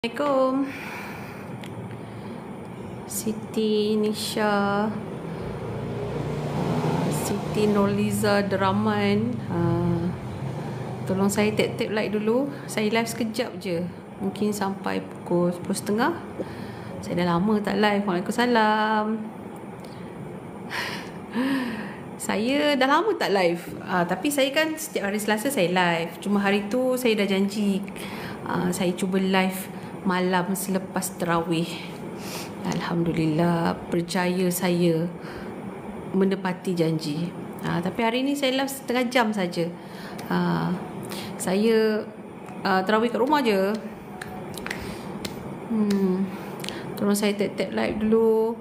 Assalamualaikum Siti Nisha, Siti Nurliza Deraman. Tolong saya tap like dulu. Saya live sekejap je, mungkin sampai pukul 10.30. Saya dah lama tak live. Waalaikumsalam. Saya dah lama tak live, tapi saya kan setiap hari Selasa saya live. Cuma hari tu saya dah janji saya cuba live malam selepas tarawih. Alhamdulillah, percaya saya menepati janji. Tapi hari ni saya live setengah jam saja. Saya tarawih kat rumah je. Tolong saya tap like dulu,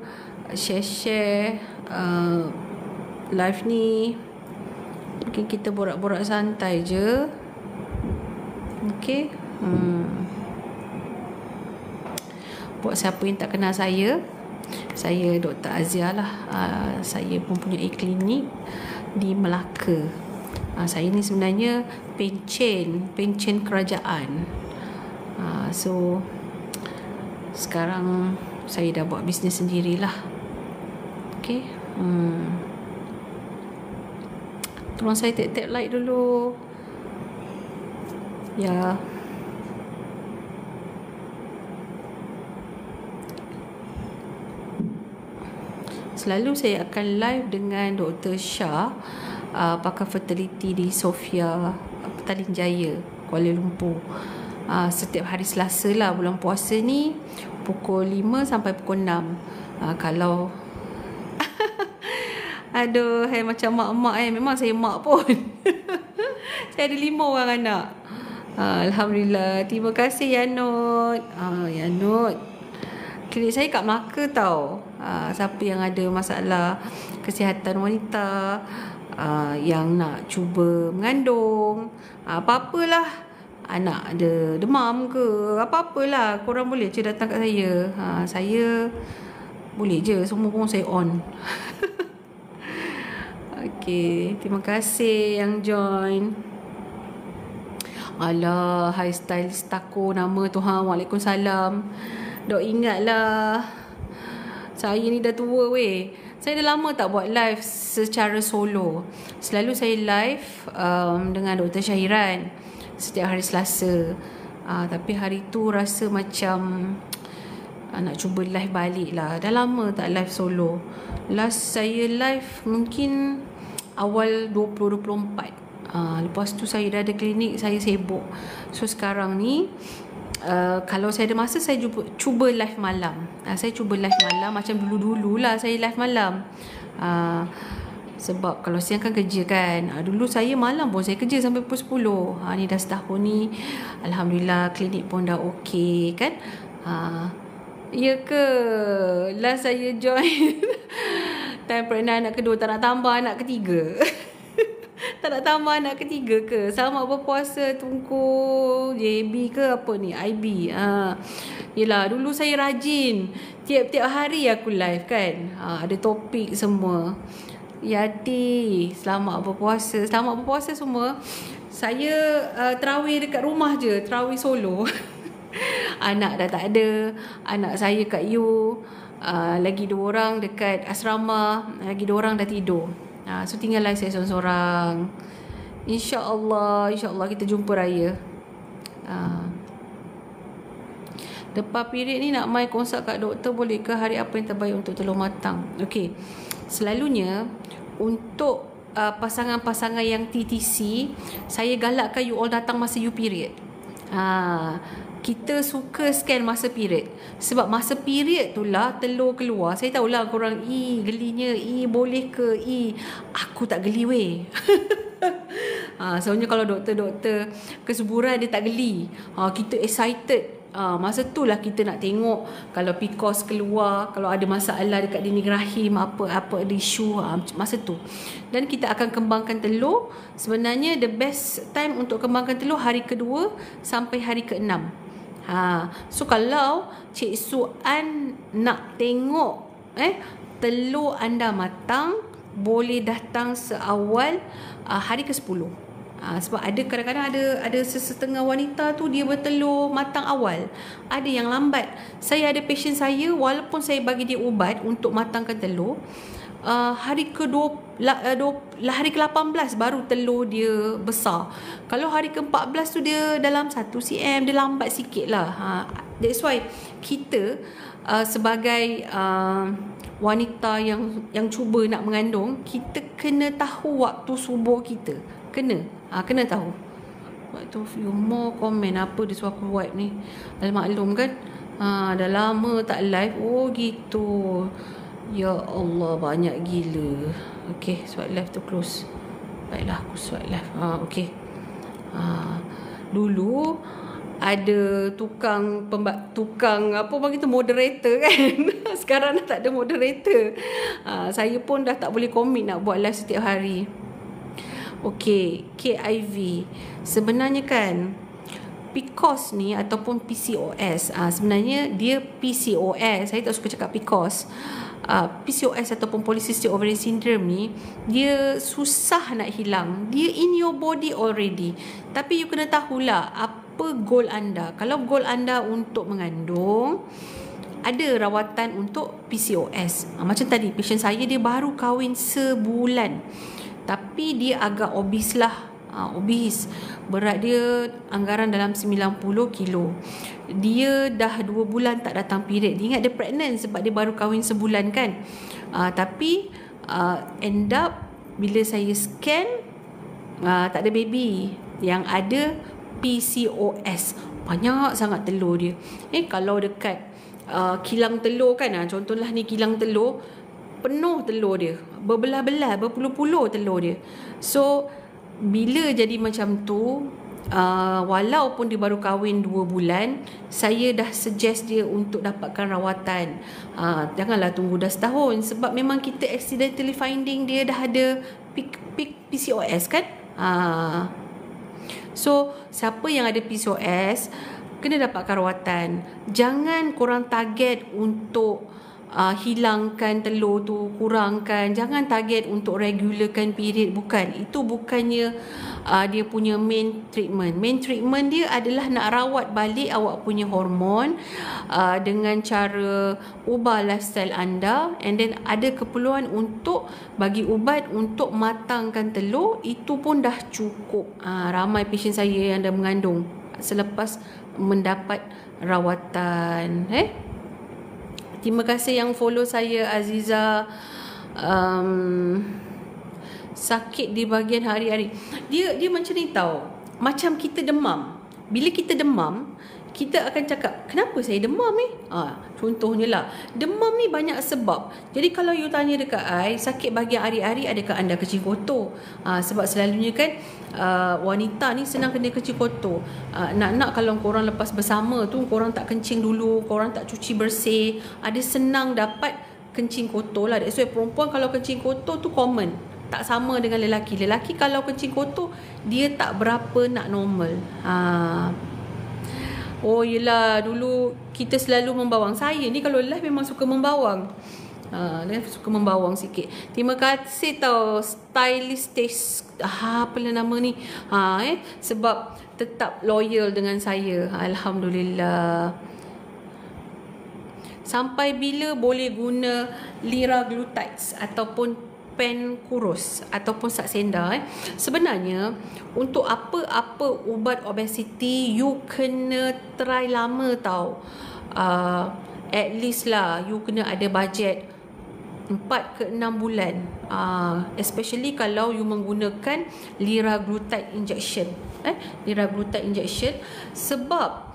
share live ni. Mungkin kita borak-borak santai je. Okay. Buat siapa yang tak kenal saya Dr. Azia lah. Saya mempunyai klinik di Melaka. Saya ni sebenarnya pencen kerajaan. So sekarang saya dah buat bisnes sendirilah. Okay. Tolong saya tap like dulu. Ya. Selalu saya akan live dengan Dr. Shah, pakar fertility di Sofia, Petaling Jaya, Kuala Lumpur. Setiap hari Selasa lah, bulan puasa ni, pukul 5 sampai pukul 6. Kalau aduh, macam mak-mak memang saya mak pun. Saya ada 5 orang anak. Alhamdulillah. Terima kasih Yanut. Yanut, klinik saya kat Melaka tau. Siapa yang ada masalah kesihatan wanita, yang nak cuba mengandung, apa-apalah, anak ada demam ke, apa-apalah, korang boleh je datang kat saya. Saya boleh je, semua pun saya on. Okay, terima kasih yang join. Alah, hai stylist aku nama tu. Waalaikumsalam. Dok ingatlah, saya ni dah tua weh. Saya dah lama tak buat live secara solo. Selalu saya live dengan Dr. Syahiran setiap hari Selasa. Tapi hari tu rasa macam nak cuba live balik lah. Dah lama tak live solo. Last saya live mungkin awal 2024. Lepas tu saya dah ada klinik, saya sibuk. So sekarang ni kalau saya ada masa, saya cuba live malam. Saya cuba live malam macam dulu-dulu lah saya live malam. Sebab kalau siang kan kerja kan. Dulu saya malam pun saya kerja sampai pukul 10. Ni dah setahun ni, Alhamdulillah klinik pun dah okey kan. Ya ke? Last saya join time pregnant anak kedua, tak nak tambah anak ketiga. Tak nak tambah anak ketiga ke? Selamat berpuasa Tunku JB ke apa ni, IB. Yelah, dulu saya rajin. Tiap-tiap hari aku live kan. Ada topik semua. Yati, selamat berpuasa. Selamat berpuasa semua. Saya terawih dekat rumah je, terawih solo. Anak dah tak ada. Anak saya kat U, lagi 2 orang dekat asrama, lagi 2 orang dah tidur. So tinggal live saya seorang-seorang. InsyaAllah kita jumpa raya. Lepas period ni nak mai konsult kat doktor, boleh ke? Hari apa yang terbaik untuk telur matang? Okey, selalunya untuk pasangan-pasangan yang TTC, saya galakkan you all datang masa you period. Kita suka scan masa period. Sebab masa period tu lah telur keluar. Saya tahulah korang gelinya, boleh ke? Aku tak geli weh. Soalnya kalau doktor-doktor kesuburan dia tak geli. Kita excited. Masa tu lah kita nak tengok kalau PCOS keluar, kalau ada masalah dekat dinding rahim, apa ada isu, masa tu. Dan kita akan kembangkan telur. Sebenarnya the best time untuk kembangkan telur hari kedua sampai hari ke-6. So kalau Cik Suan nak tengok telur anda matang, boleh datang seawal hari ke-10. Sebab ada kadang-kadang ada sesetengah wanita tu dia bertelur matang awal, ada yang lambat. Saya ada patient saya, walaupun saya bagi dia ubat untuk matangkan telur, hari hari ke-18 baru telur dia besar. Kalau hari ke-14 tu dia dalam 1 cm, dia lambat sikit lah. That's why kita sebagai wanita yang cuba nak mengandung, kita kena tahu waktu subur kita. Kena tahu. Waktu few more comment apa dia suruh aku wipe ni. Maklum kan. Dah lama tak live. Oh gitu. Ya Allah, banyak gila. Okay, swipe live tu close. Baiklah, aku swipe live. Okay. Dulu ada tukang apa bagi tu, moderator kan. Sekarang dah tak ada moderator. Saya pun dah tak boleh komit nak buat live setiap hari. Okay, KIV. Sebenarnya kan PCOS ni ataupun PCOS, sebenarnya dia PCOS. Saya tak suka cakap PCOS. PCOS ataupun Polycystic Ovarian Syndrome ni, dia susah nak hilang. Dia in your body already. Tapi you kena tahulah apa goal anda. Kalau goal anda untuk mengandung, ada rawatan untuk PCOS. Macam tadi, patient saya dia baru kahwin sebulan, tapi dia agak obese lah. Obese. Berat dia anggaran dalam 90 kilo. Dia dah 2 bulan tak datang period. Dia ingat dia pregnant sebab dia baru kahwin sebulan kan. Tapi end up bila saya scan, tak ada baby. Yang ada PCOS. Banyak sangat telur dia. Kalau dekat kilang telur kan, contohlah ni kilang telur, penuh telur dia, berbelah-belah, berpuluh-puluh telur dia. So bila jadi macam tu, walaupun dia baru kahwin 2 bulan, saya dah suggest dia untuk dapatkan rawatan. Janganlah tunggu dah setahun, sebab memang kita accidentally finding dia dah ada PCOS kan. So siapa yang ada PCOS kena dapatkan rawatan. Jangan korang target untuk hilangkan telur tu, kurangkan. Jangan target untuk regularkan period. Bukan. Itu bukannya dia punya main treatment. Main treatment dia adalah nak rawat balik awak punya hormon dengan cara ubah lifestyle anda, and then ada keperluan untuk bagi ubat untuk matangkan telur. Itu pun dah cukup. Ramai patient saya yang dah mengandung selepas mendapat rawatan. Terima kasih yang follow saya, Aziza. Sakit di bahagian hari-hari. Dia macam ni tau. Macam kita demam. Bila kita demam, kita akan cakap, kenapa saya demam ni? Contohnya lah, demam ni banyak sebab. Jadi kalau you tanya dekat I, sakit bahagian hari-hari, adakah anda kencing kotor? Sebab selalunya kan wanita ni senang kena kencing kotor. Nak kalau korang lepas bersama tu, korang tak kencing dulu, korang tak cuci bersih, ada senang dapat kencing kotor lah. That's why perempuan kalau kencing kotor tu common, tak sama dengan lelaki. Lelaki kalau kencing kotor, dia tak berapa nak normal. Oh yelah, dulu kita selalu membawang. Saya ni kalau live memang suka membawang. Dia suka membawang sikit. Terima kasih tau Stylistic, apalah nama ni. Sebab tetap loyal dengan saya. Alhamdulillah. Sampai bila boleh guna liraglutides ataupun pen kurus ataupun saksenda? Sebenarnya untuk apa-apa ubat obesity, you kena try lama tau. At least lah you kena ada budget 4 ke 6 bulan. Especially kalau you menggunakan liraglutide injection. Liraglutide injection, sebab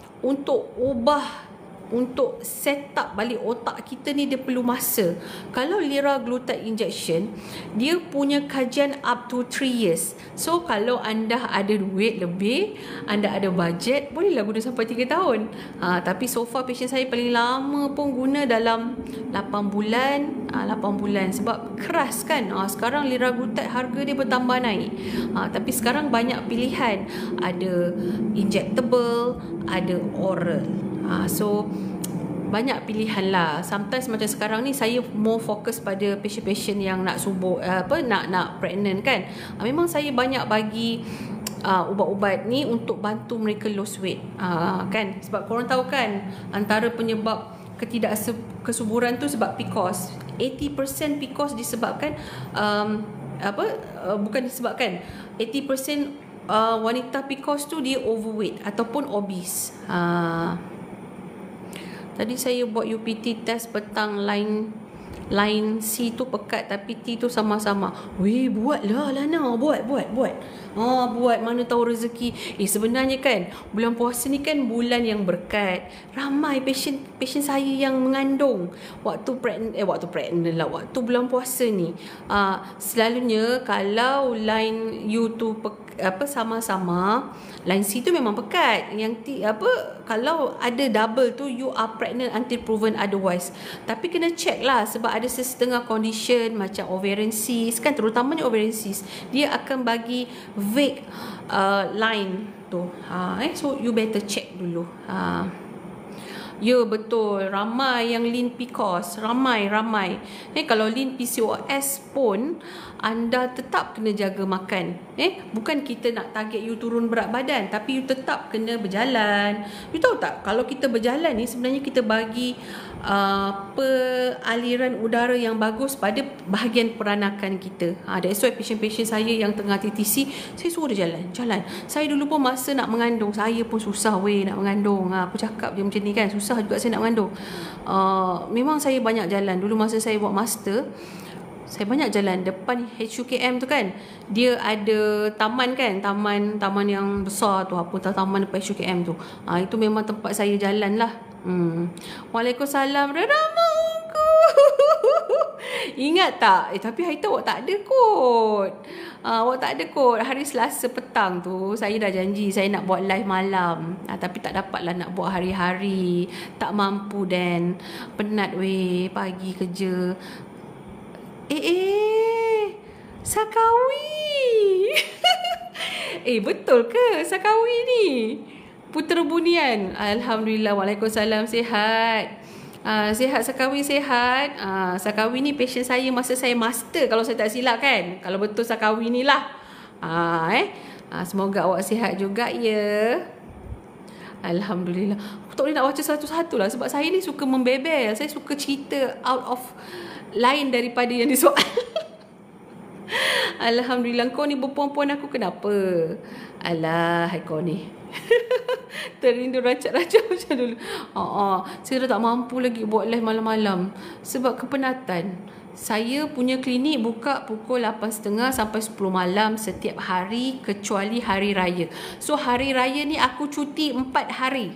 untuk set up balik otak kita ni dia perlu masa. Kalau liraglutide injection, dia punya kajian up to 3 years. So kalau anda ada duit lebih, anda ada budget, bolehlah guna sampai 3 tahun. Tapi so far patient saya paling lama pun guna dalam 8 bulan. 8 bulan sebab keras kan. Sekarang liraglutide harga dia bertambah naik. Tapi sekarang banyak pilihan. Ada injectable, ada oral. So banyak pilihan lah. Sometimes macam sekarang ni saya more fokus pada patient-patient yang nak subur, nak pregnant kan. Memang saya banyak bagi ubat-ubat ni untuk bantu mereka lose weight. Kan? Sebab korang tahu kan, antara penyebab ketidakkesuburan tu sebab PCOS. 80% PCOS disebabkan bukan disebabkan 80% wanita PCOS tu dia overweight ataupun obese. Tadi saya buat UPT test petang, line C tu pekat tapi T tu sama-sama. Weh, buatlah Lana, buat. Buat, mana tahu rezeki. Sebenarnya kan bulan puasa ni kan bulan yang berkat. Ramai pasien saya yang mengandung waktu pregnant lah, waktu bulan puasa ni. Selalunya kalau line U tu sama-sama, line C tu memang pekat. Yang kalau ada double tu you are pregnant until proven otherwise. Tapi kena check lah, sebab ada setengah condition macam ovarian cyst kan, terutamanya ovarian cyst, dia akan bagi vague line tu. So you better check dulu. Ya betul, ramai yang lean PCOS, ramai. Kalau lean PCOS pun anda tetap kena jaga makan. Bukan kita nak target you turun berat badan, tapi you tetap kena berjalan. You tahu tak, kalau kita berjalan ni sebenarnya kita bagi aliran udara yang bagus pada bahagian peranakan kita. That's why patient-patient saya yang tengah TTC, saya suruh dia jalan. Saya dulu pun masa nak mengandung, saya pun susah nak mengandung. Aku cakap je macam ni kan, susah juga saya nak mengandung. Memang saya banyak jalan. Dulu masa saya buat master, saya banyak jalan. Depan HUKM tu kan, dia ada taman kan, taman yang besar tu, taman depan HUKM tu. Itu memang tempat saya jalan lah. Waalaikumsalam Ramaku. Ingat tak? Tapi hari tu awak tak ada kot. Hari Selasa petang tu saya dah janji saya nak buat live malam. Tapi tak dapatlah nak buat hari-hari. Tak mampu dan penat pagi kerja. Sakawi. Betul ke Sakawi ni? Putera Bunian. Alhamdulillah. Waalaikumsalam. Sihat. Sihat Sakawi, sihat. Sakawi ni pasien saya masa saya master, kalau saya tak silap kan. Kalau betul Sakawi ni lah. Semoga awak sihat juga ya. Alhamdulillah. Aku tak boleh nak baca satu-satu lah, sebab saya ni suka membebel. Saya suka cerita out of lain daripada yang disoal. Alhamdulillah. Kau ni berpuan-puan aku kenapa? Alah, kau ni. Terindu racak-racak macam dulu. Saya dah tak mampu lagi buat live malam-malam sebab kepenatan. Saya punya klinik buka pukul 8.30 sampai 10 malam setiap hari kecuali hari raya. So hari raya ni aku cuti 4 hari.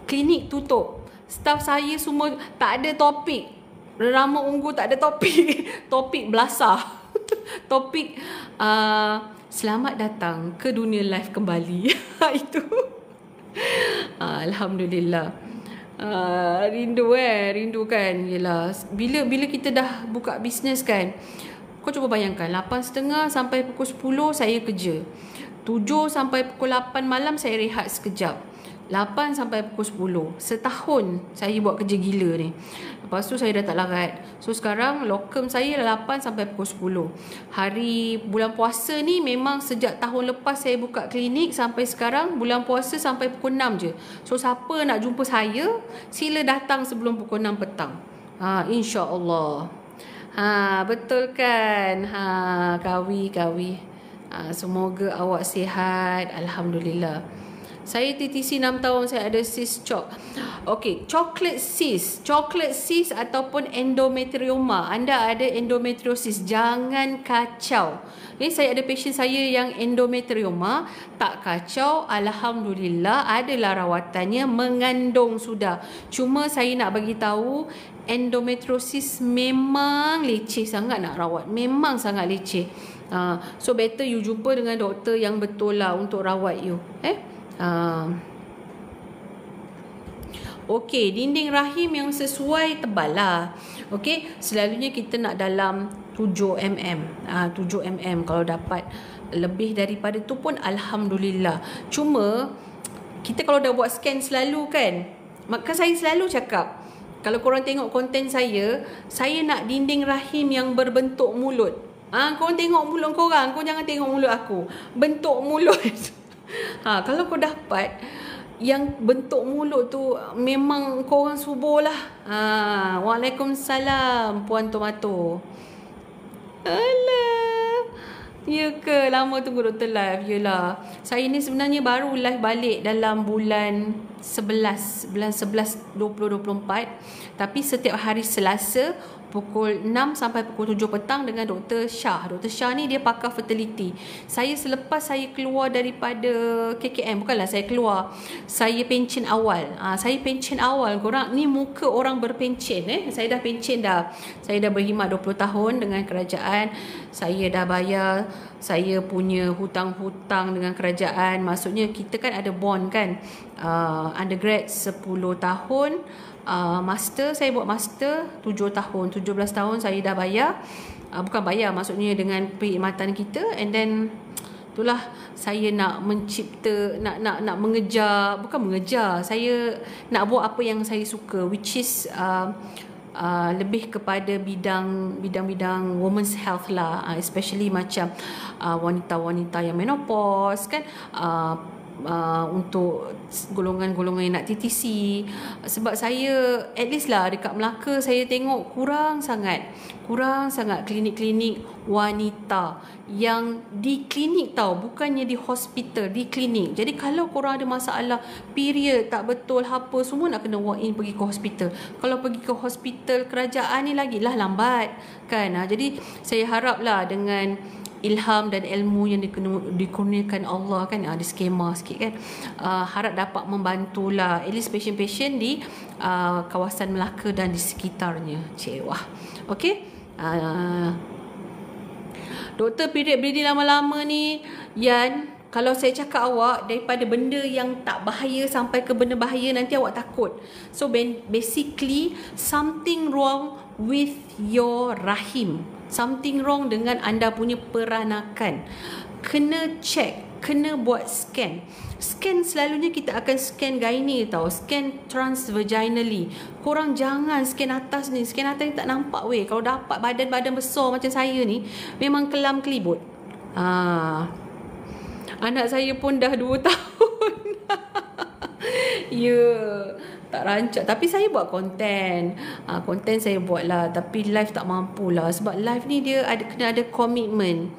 Klinik tutup. Staff saya semua tak ada topik. Rama Unggu tak ada topik. Topik belasah. Topik selamat datang ke dunia live kembali. Itu. Alhamdulillah. Rindu kan. Yelah, bila kita dah buka bisnes kan, kau cuba bayangkan 8.30 sampai pukul 10 saya kerja, 7 sampai pukul 8 malam saya rehat sekejap, 8 sampai pukul 10. Setahun saya buat kerja gila ni. Lepas tu saya dah tak larat. So sekarang lokum saya 8 sampai pukul 10. Hari bulan puasa ni memang sejak tahun lepas saya buka klinik sampai sekarang bulan puasa sampai pukul 6 je. So siapa nak jumpa saya, sila datang sebelum pukul 6 petang. InsyaAllah. Betul kan? Kawi. Semoga awak sihat. Alhamdulillah. Saya TTC 6 tahun, saya ada cyst chalk. Okey, chocolate cyst ataupun endometrioma. Anda ada endometriosis, jangan kacau. Saya ada pasien saya yang endometrioma, tak kacau. Alhamdulillah, adalah rawatannya, mengandung sudah. Cuma saya nak bagi tahu, endometriosis memang leceh sangat nak rawat. Memang sangat leceh. So better you jumpa dengan doktor yang betul lah untuk rawat you. Okey, dinding rahim yang sesuai tebal lah. Okey, selalunya kita nak dalam 7 mm. 7 mm, kalau dapat lebih daripada tu pun Alhamdulillah. Cuma kita kalau dah buat scan selalu kan, maka saya selalu cakap, kalau korang tengok konten saya nak dinding rahim yang berbentuk mulut. Korang tengok mulut korang, kau jangan tengok mulut aku. Bentuk mulut. Kalau kau dapat yang bentuk mulut tu, memang kau orang subuh lah. Waalaikumsalam Puan Tomato. Alah, ya ke? Lama tunggu Dr. Live. Yelah, saya ni sebenarnya baru live balik dalam bulan 11 2024. Tapi setiap hari Selasa pukul 6 sampai pukul 7 petang dengan Dr. Shah. Dr. Shah ni dia pakar fertility. Selepas saya keluar daripada KKM, bukanlah saya keluar, saya pencen awal. Saya pencen awal. Korang ni muka orang berpencen. Saya dah pencen dah. Saya dah berkhidmat 20 tahun dengan kerajaan. Saya dah bayar saya punya hutang-hutang dengan kerajaan. Maksudnya kita kan ada bond kan. Undergrad 10 tahun. Master, saya buat master 7 tahun, 17 tahun saya dah bayar. Bukan bayar, maksudnya dengan perkhidmatan kita. And then itulah saya nak mencipta, nak mengejar, bukan mengejar, saya nak buat apa yang saya suka, which is lebih kepada bidang women's health lah, especially macam wanita-wanita yang menopause kan, untuk golongan-golongan yang nak TTC. Sebab saya at least lah dekat Melaka saya tengok kurang sangat klinik-klinik wanita yang di klinik tau, bukannya di hospital, di klinik. Jadi kalau korang ada masalah period tak betul apa, semua nak kena walk in pergi ke hospital. Kalau pergi ke hospital kerajaan ni lagilah lambat kan. Jadi saya haraplah dengan ilham dan ilmu yang dikurniakan Allah kan, ada skema sikit kan, harap dapat membantulah at least patient-patient di kawasan Melaka dan di sekitarnya. Wah, okey. Doktor period bleeding lama-lama ni, Yan, kalau saya cakap awak daripada benda yang tak bahaya sampai ke benda bahaya, nanti awak takut. So basically something wrong with your rahim, something wrong dengan anda punya peranakan. Kena check, kena buat scan. Scan selalunya kita akan scan gynae tau, scan transvaginally. Korang jangan scan atas ni. Scan atas ni tak nampak weh. Kalau dapat badan-badan besar macam saya ni, memang kelam kelibut. Anak saya pun dah 2 tahun. Ya, tak rancak. Tapi saya buat konten. Konten saya buat lah. Tapi live tak mampu lah. Sebab live ni dia kena ada komitmen.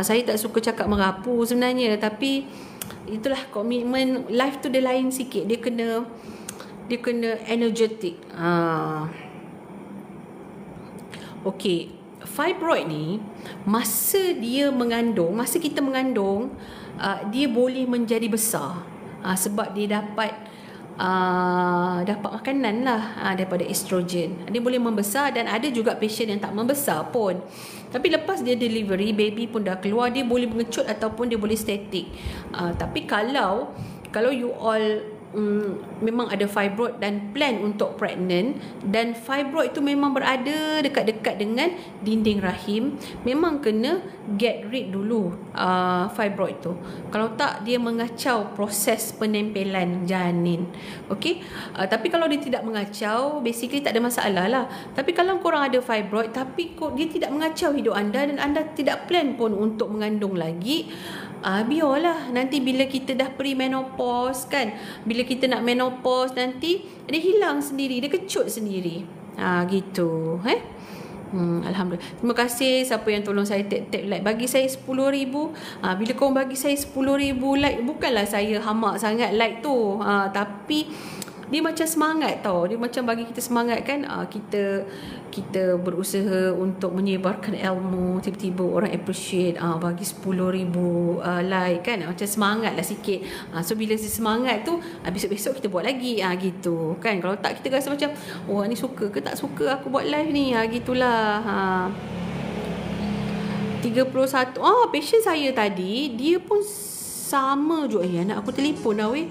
Saya tak suka cakap merapu sebenarnya. Tapi itulah komitmen. Live tu dia lain sikit. Dia kena energetic. Okey. Fibroid ni, masa kita mengandung, dia boleh menjadi besar. Sebab dia dapat makanan lah daripada estrogen. Dia boleh membesar, dan ada juga patient yang tak membesar pun. Tapi lepas dia delivery, baby pun dah keluar, dia boleh mengecut ataupun dia boleh static. Tapi kalau you all memang ada fibroid dan plan untuk pregnant, dan fibroid itu memang berada dekat-dekat dengan dinding rahim, memang kena get rid dulu fibroid tu. Kalau tak, dia mengacau proses penempelan janin. Okey. Tapi kalau dia tidak mengacau, basically tak ada masalah lah. Tapi kalau korang ada fibroid tapi dia tidak mengacau hidup anda dan anda tidak plan pun untuk mengandung lagi, biarlah nanti bila kita dah pre-menopause kan, bila kita nak menopause, nanti dia hilang sendiri, dia kecut sendiri. Gitu. Alhamdulillah. Terima kasih siapa yang tolong saya tap like. Bagi saya 10,000. Bila korang bagi saya 10,000 like, bukanlah saya hamak sangat like tu, tapi dia macam semangat tau. Dia macam bagi kita semangat kan. Kita berusaha untuk menyebarkan ilmu, tiba-tiba orang appreciate, bagi 10,000 like kan, macam semangat lah sikit. So bila semangat tu, besok-besok kita buat lagi, gitu kan. Kalau tak, kita rasa macam, oh ni suka ke tak suka aku buat live ni, gitulah. 31. Patient saya tadi, dia pun sama juga. Anak aku telefon dah weh.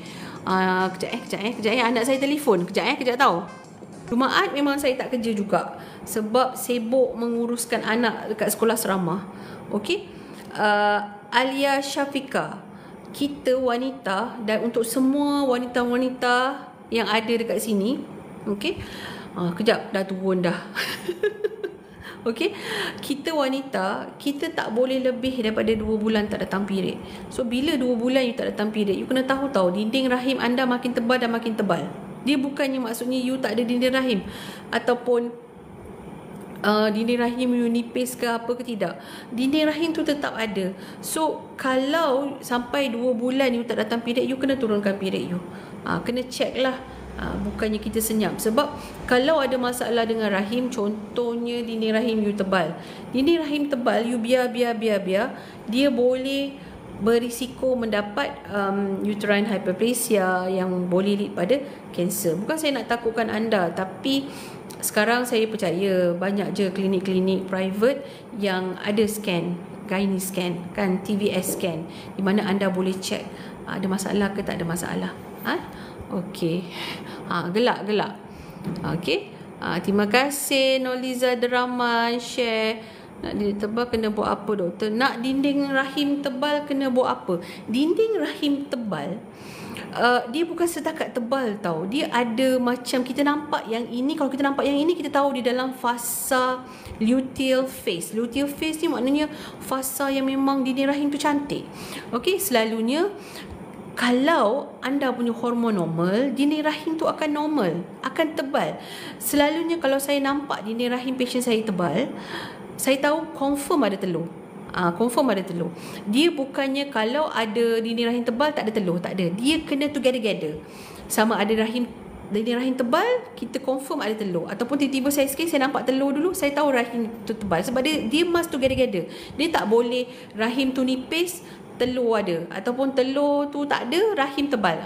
Kejap. Anak saya telefon. Kejap tahu. Jumaat memang saya tak kerja juga, sebab sibuk menguruskan anak dekat sekolah asrama. Okey. Alia Syafika, kita wanita, dan untuk semua wanita-wanita yang ada dekat sini, okey. Kejap dah turun dah. Okey, kita wanita, kita tak boleh lebih daripada 2 bulan tak datang period. So bila 2 bulan you tak datang period, you kena tahu dinding rahim anda makin tebal dan makin tebal. Dia bukannya maksudnya you tak ada dinding rahim ataupun dinding rahim you nipis ke apa ke, tidak. Dinding rahim tu tetap ada. So kalau sampai 2 bulan you tak datang period, you kena turunkan period you. Kena check lah. Bukannya kita senyap. Sebab kalau ada masalah dengan rahim, contohnya dinding rahim you tebal, dinding rahim tebal, you biar, dia boleh berisiko mendapat uterine hyperplasia yang boleh lead pada kanser. Bukan saya nak takutkan anda, tapi sekarang saya percaya banyak je klinik-klinik private yang ada scan, gynae scan kan, TVS scan, di mana anda boleh check ada masalah ke tak ada masalah. Okey. Gelak. Okey. Terima kasih Noliza Deraman share. Nak dinding tebal kena buat apa doktor? Nak dinding rahim tebal kena buat apa? Dinding rahim tebal dia bukan setakat tebal tau. Dia ada macam kita nampak yang ini. Kalau kita nampak yang ini, kita tahu di dalam fasa luteal phase. Luteal phase ni maknanya fasa yang memang dinding rahim tu cantik. Okey, selalunya kalau anda punya hormon normal, dinding rahim tu akan normal, akan tebal. Selalunya kalau saya nampak dinding rahim patient saya tebal, saya tahu confirm ada telur. Confirm ada telur. Dia bukannya kalau ada dinding rahim tebal tak ada telur, tak ada. Dia kena together. Sama ada dinding rahim tebal, kita confirm ada telur, ataupun tiba-tiba saya scan, saya nampak telur dulu, saya tahu rahim tu tebal. Sebab dia must together. Dia tak boleh rahim tu nipis, telur ada, ataupun telur tu tak ada, rahim tebal.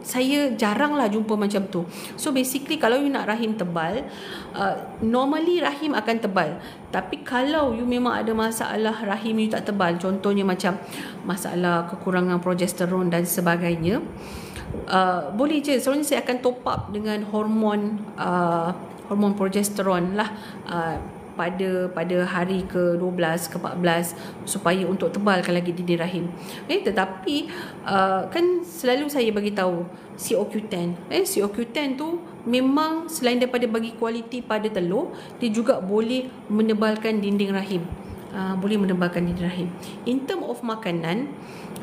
Saya jaranglah jumpa macam tu. So basically kalau you nak rahim tebal, normally rahim akan tebal. Tapi kalau you memang ada masalah rahim you tak tebal, contohnya macam masalah kekurangan progesteron dan sebagainya, boleh je, selalunya saya akan top up dengan hormon progesteron lah, pada hari ke-12, ke-14, supaya untuk tebalkan lagi dinding rahim. Tetapi kan selalu saya bagi tahu COQ10. COQ10 tu memang selain daripada bagi kualiti pada telur, dia juga boleh menebalkan dinding rahim. In term of makanan,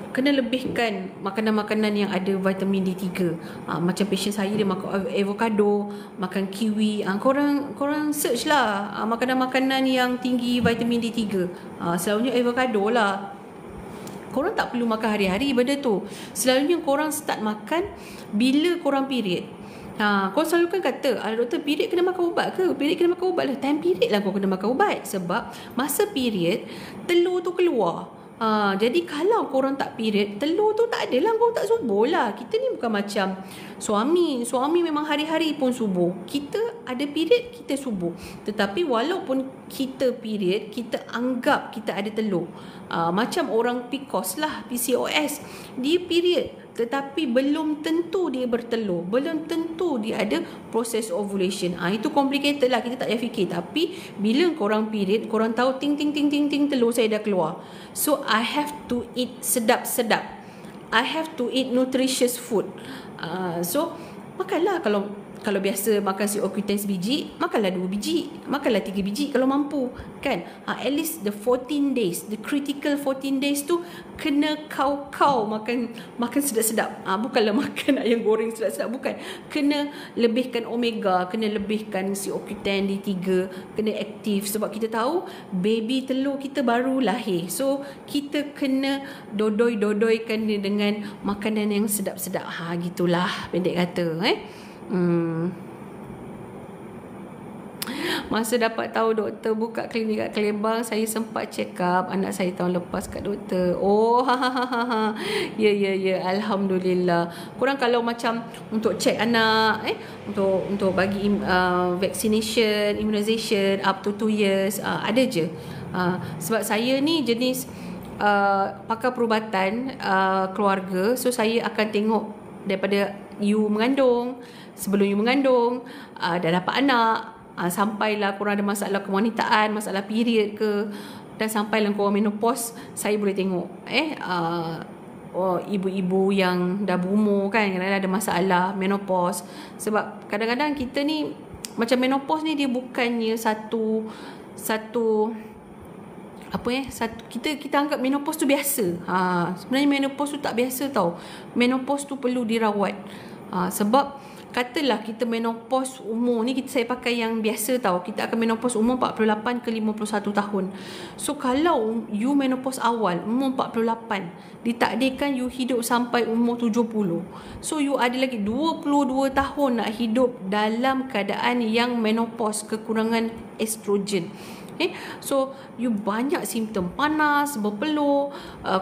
kena lebihkan makanan-makanan yang ada vitamin D3. Macam patient saya, dia makan avocado, makan kiwi. Korang search lah makanan-makanan yang tinggi vitamin D3. Selalunya avocado lah. Korang tak perlu makan hari-hari benda tu. Selalunya korang start makan bila korang period. Korang selalu kan kata, doktor, period kena makan ubat ke? Period kena makan ubat lah. Time period lah kau kena makan ubat. Sebab masa period, telur tu keluar. Jadi kalau korang tak period, telur tu tak ada lah, kau tak subuh lah. Kita ni bukan macam suami memang hari-hari pun subuh. Kita ada period, kita subuh. Tetapi walaupun kita period, kita anggap kita ada telur. Macam orang PCOS lah, PCOS, dia period, tetapi belum tentu dia bertelur, belum tentu dia ada proses ovulation. Itu complicated lah, kita tak payah fikir. Tapi bila korang period, korang tahu ting telur saya dah keluar. So I have to eat sedap-sedap, I have to eat nutritious food. So makanlah, kalau biasa makan COQ10 sebiji, makanlah 2 biji, makanlah 3 biji kalau mampu kan. At least the 14 days, the critical 14 days tu kena kau makan sedap-sedap. Bukanlah makan ayam goreng sedap-sedap, bukan. Kena lebihkan omega, kena lebihkan COQ10, D3, kena aktif. Sebab kita tahu baby telur kita baru lahir, so kita kena dodoi-dodoikan dia dengan makanan yang sedap-sedap. Gitulah pendek kata. Masa dapat tahu doktor buka klinik kat Kelembang, saya sempat check up anak saya tahun lepas kat doktor. Ya, alhamdulillah. Korang kalau macam untuk check anak, untuk bagi vaccination, immunization up to 2 years, ada je. Sebab saya ni jenis pakar perubatan keluarga, so saya akan tengok daripada you mengandung, sebelum you mengandung, dah dapat anak, sampailah korang ada masalah kewanitaan, masalah period ke, dan sampailah korang menopause, saya boleh tengok ibu-ibu yang dah berumur kan, kadang-kadang ada masalah menopause. Sebab kadang-kadang kita ni macam menopause ni, dia bukannya satu satu kita anggap menopause tu biasa. Sebenarnya menopause tu tak biasa tau. Menopause tu perlu dirawat. Sebab katalah kita menopause umur ni, saya pakai yang biasa tau. Kita akan menopause umur 48 ke 51 tahun. So kalau you menopause awal umur 48, ditakdirkan you hidup sampai umur 70. So you ada lagi 22 tahun nak hidup dalam keadaan yang menopause, kekurangan estrogen. So you banyak simptom panas, berpeluh,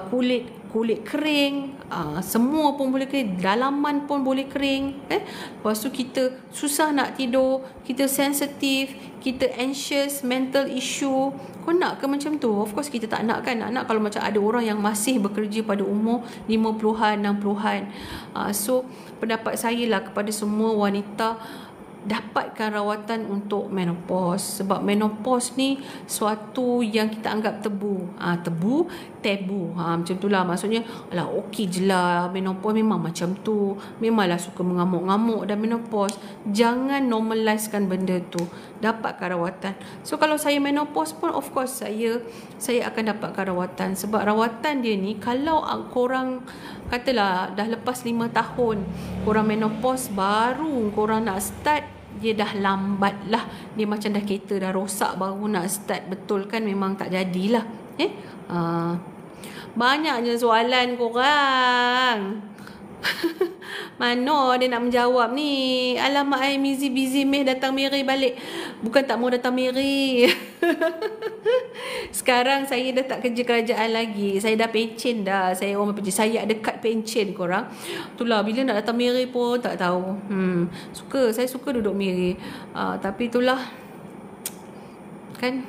kulit kering, semua pun boleh kering, dalaman pun boleh kering. Lepas tu kita susah nak tidur, kita sensitif, kita anxious, mental issue. Kau nak ke macam tu? Of course kita tak nak kan. Nak kalau macam ada orang yang masih bekerja pada umur 50-an, 60-an. So pendapat saya lah kepada semua wanita, dapatkan rawatan untuk menopause. Sebab menopause ni suatu yang kita anggap tabu. Macam tu lah. Maksudnya alah okey je lah, menopause memang macam tu, memanglah suka mengamuk-ngamuk dan menopause. Jangan normalizekan benda tu. Dapatkan rawatan. So kalau saya menopause pun of course saya akan dapatkan rawatan. Sebab rawatan dia ni, kalau korang katalah dah lepas 5 tahun korang menopause, baru korang nak start, dia dah lambat lah. Dia macam dah kereta dah rosak baru nak start betul kan, memang tak jadilah. Banyaknya soalan korang. Mana dia nak menjawab ni? Alamak, busy meh datang Mary balik. Bukan tak mau datang Mary. Sekarang saya dah tak kerja kerajaan lagi. Saya dah pencen dah. Saya orang pencen. Saya ada kad pencen korang. Itulah bila nak datang Mary pun tak tahu. Saya suka duduk Mary. Tapi itulah kan,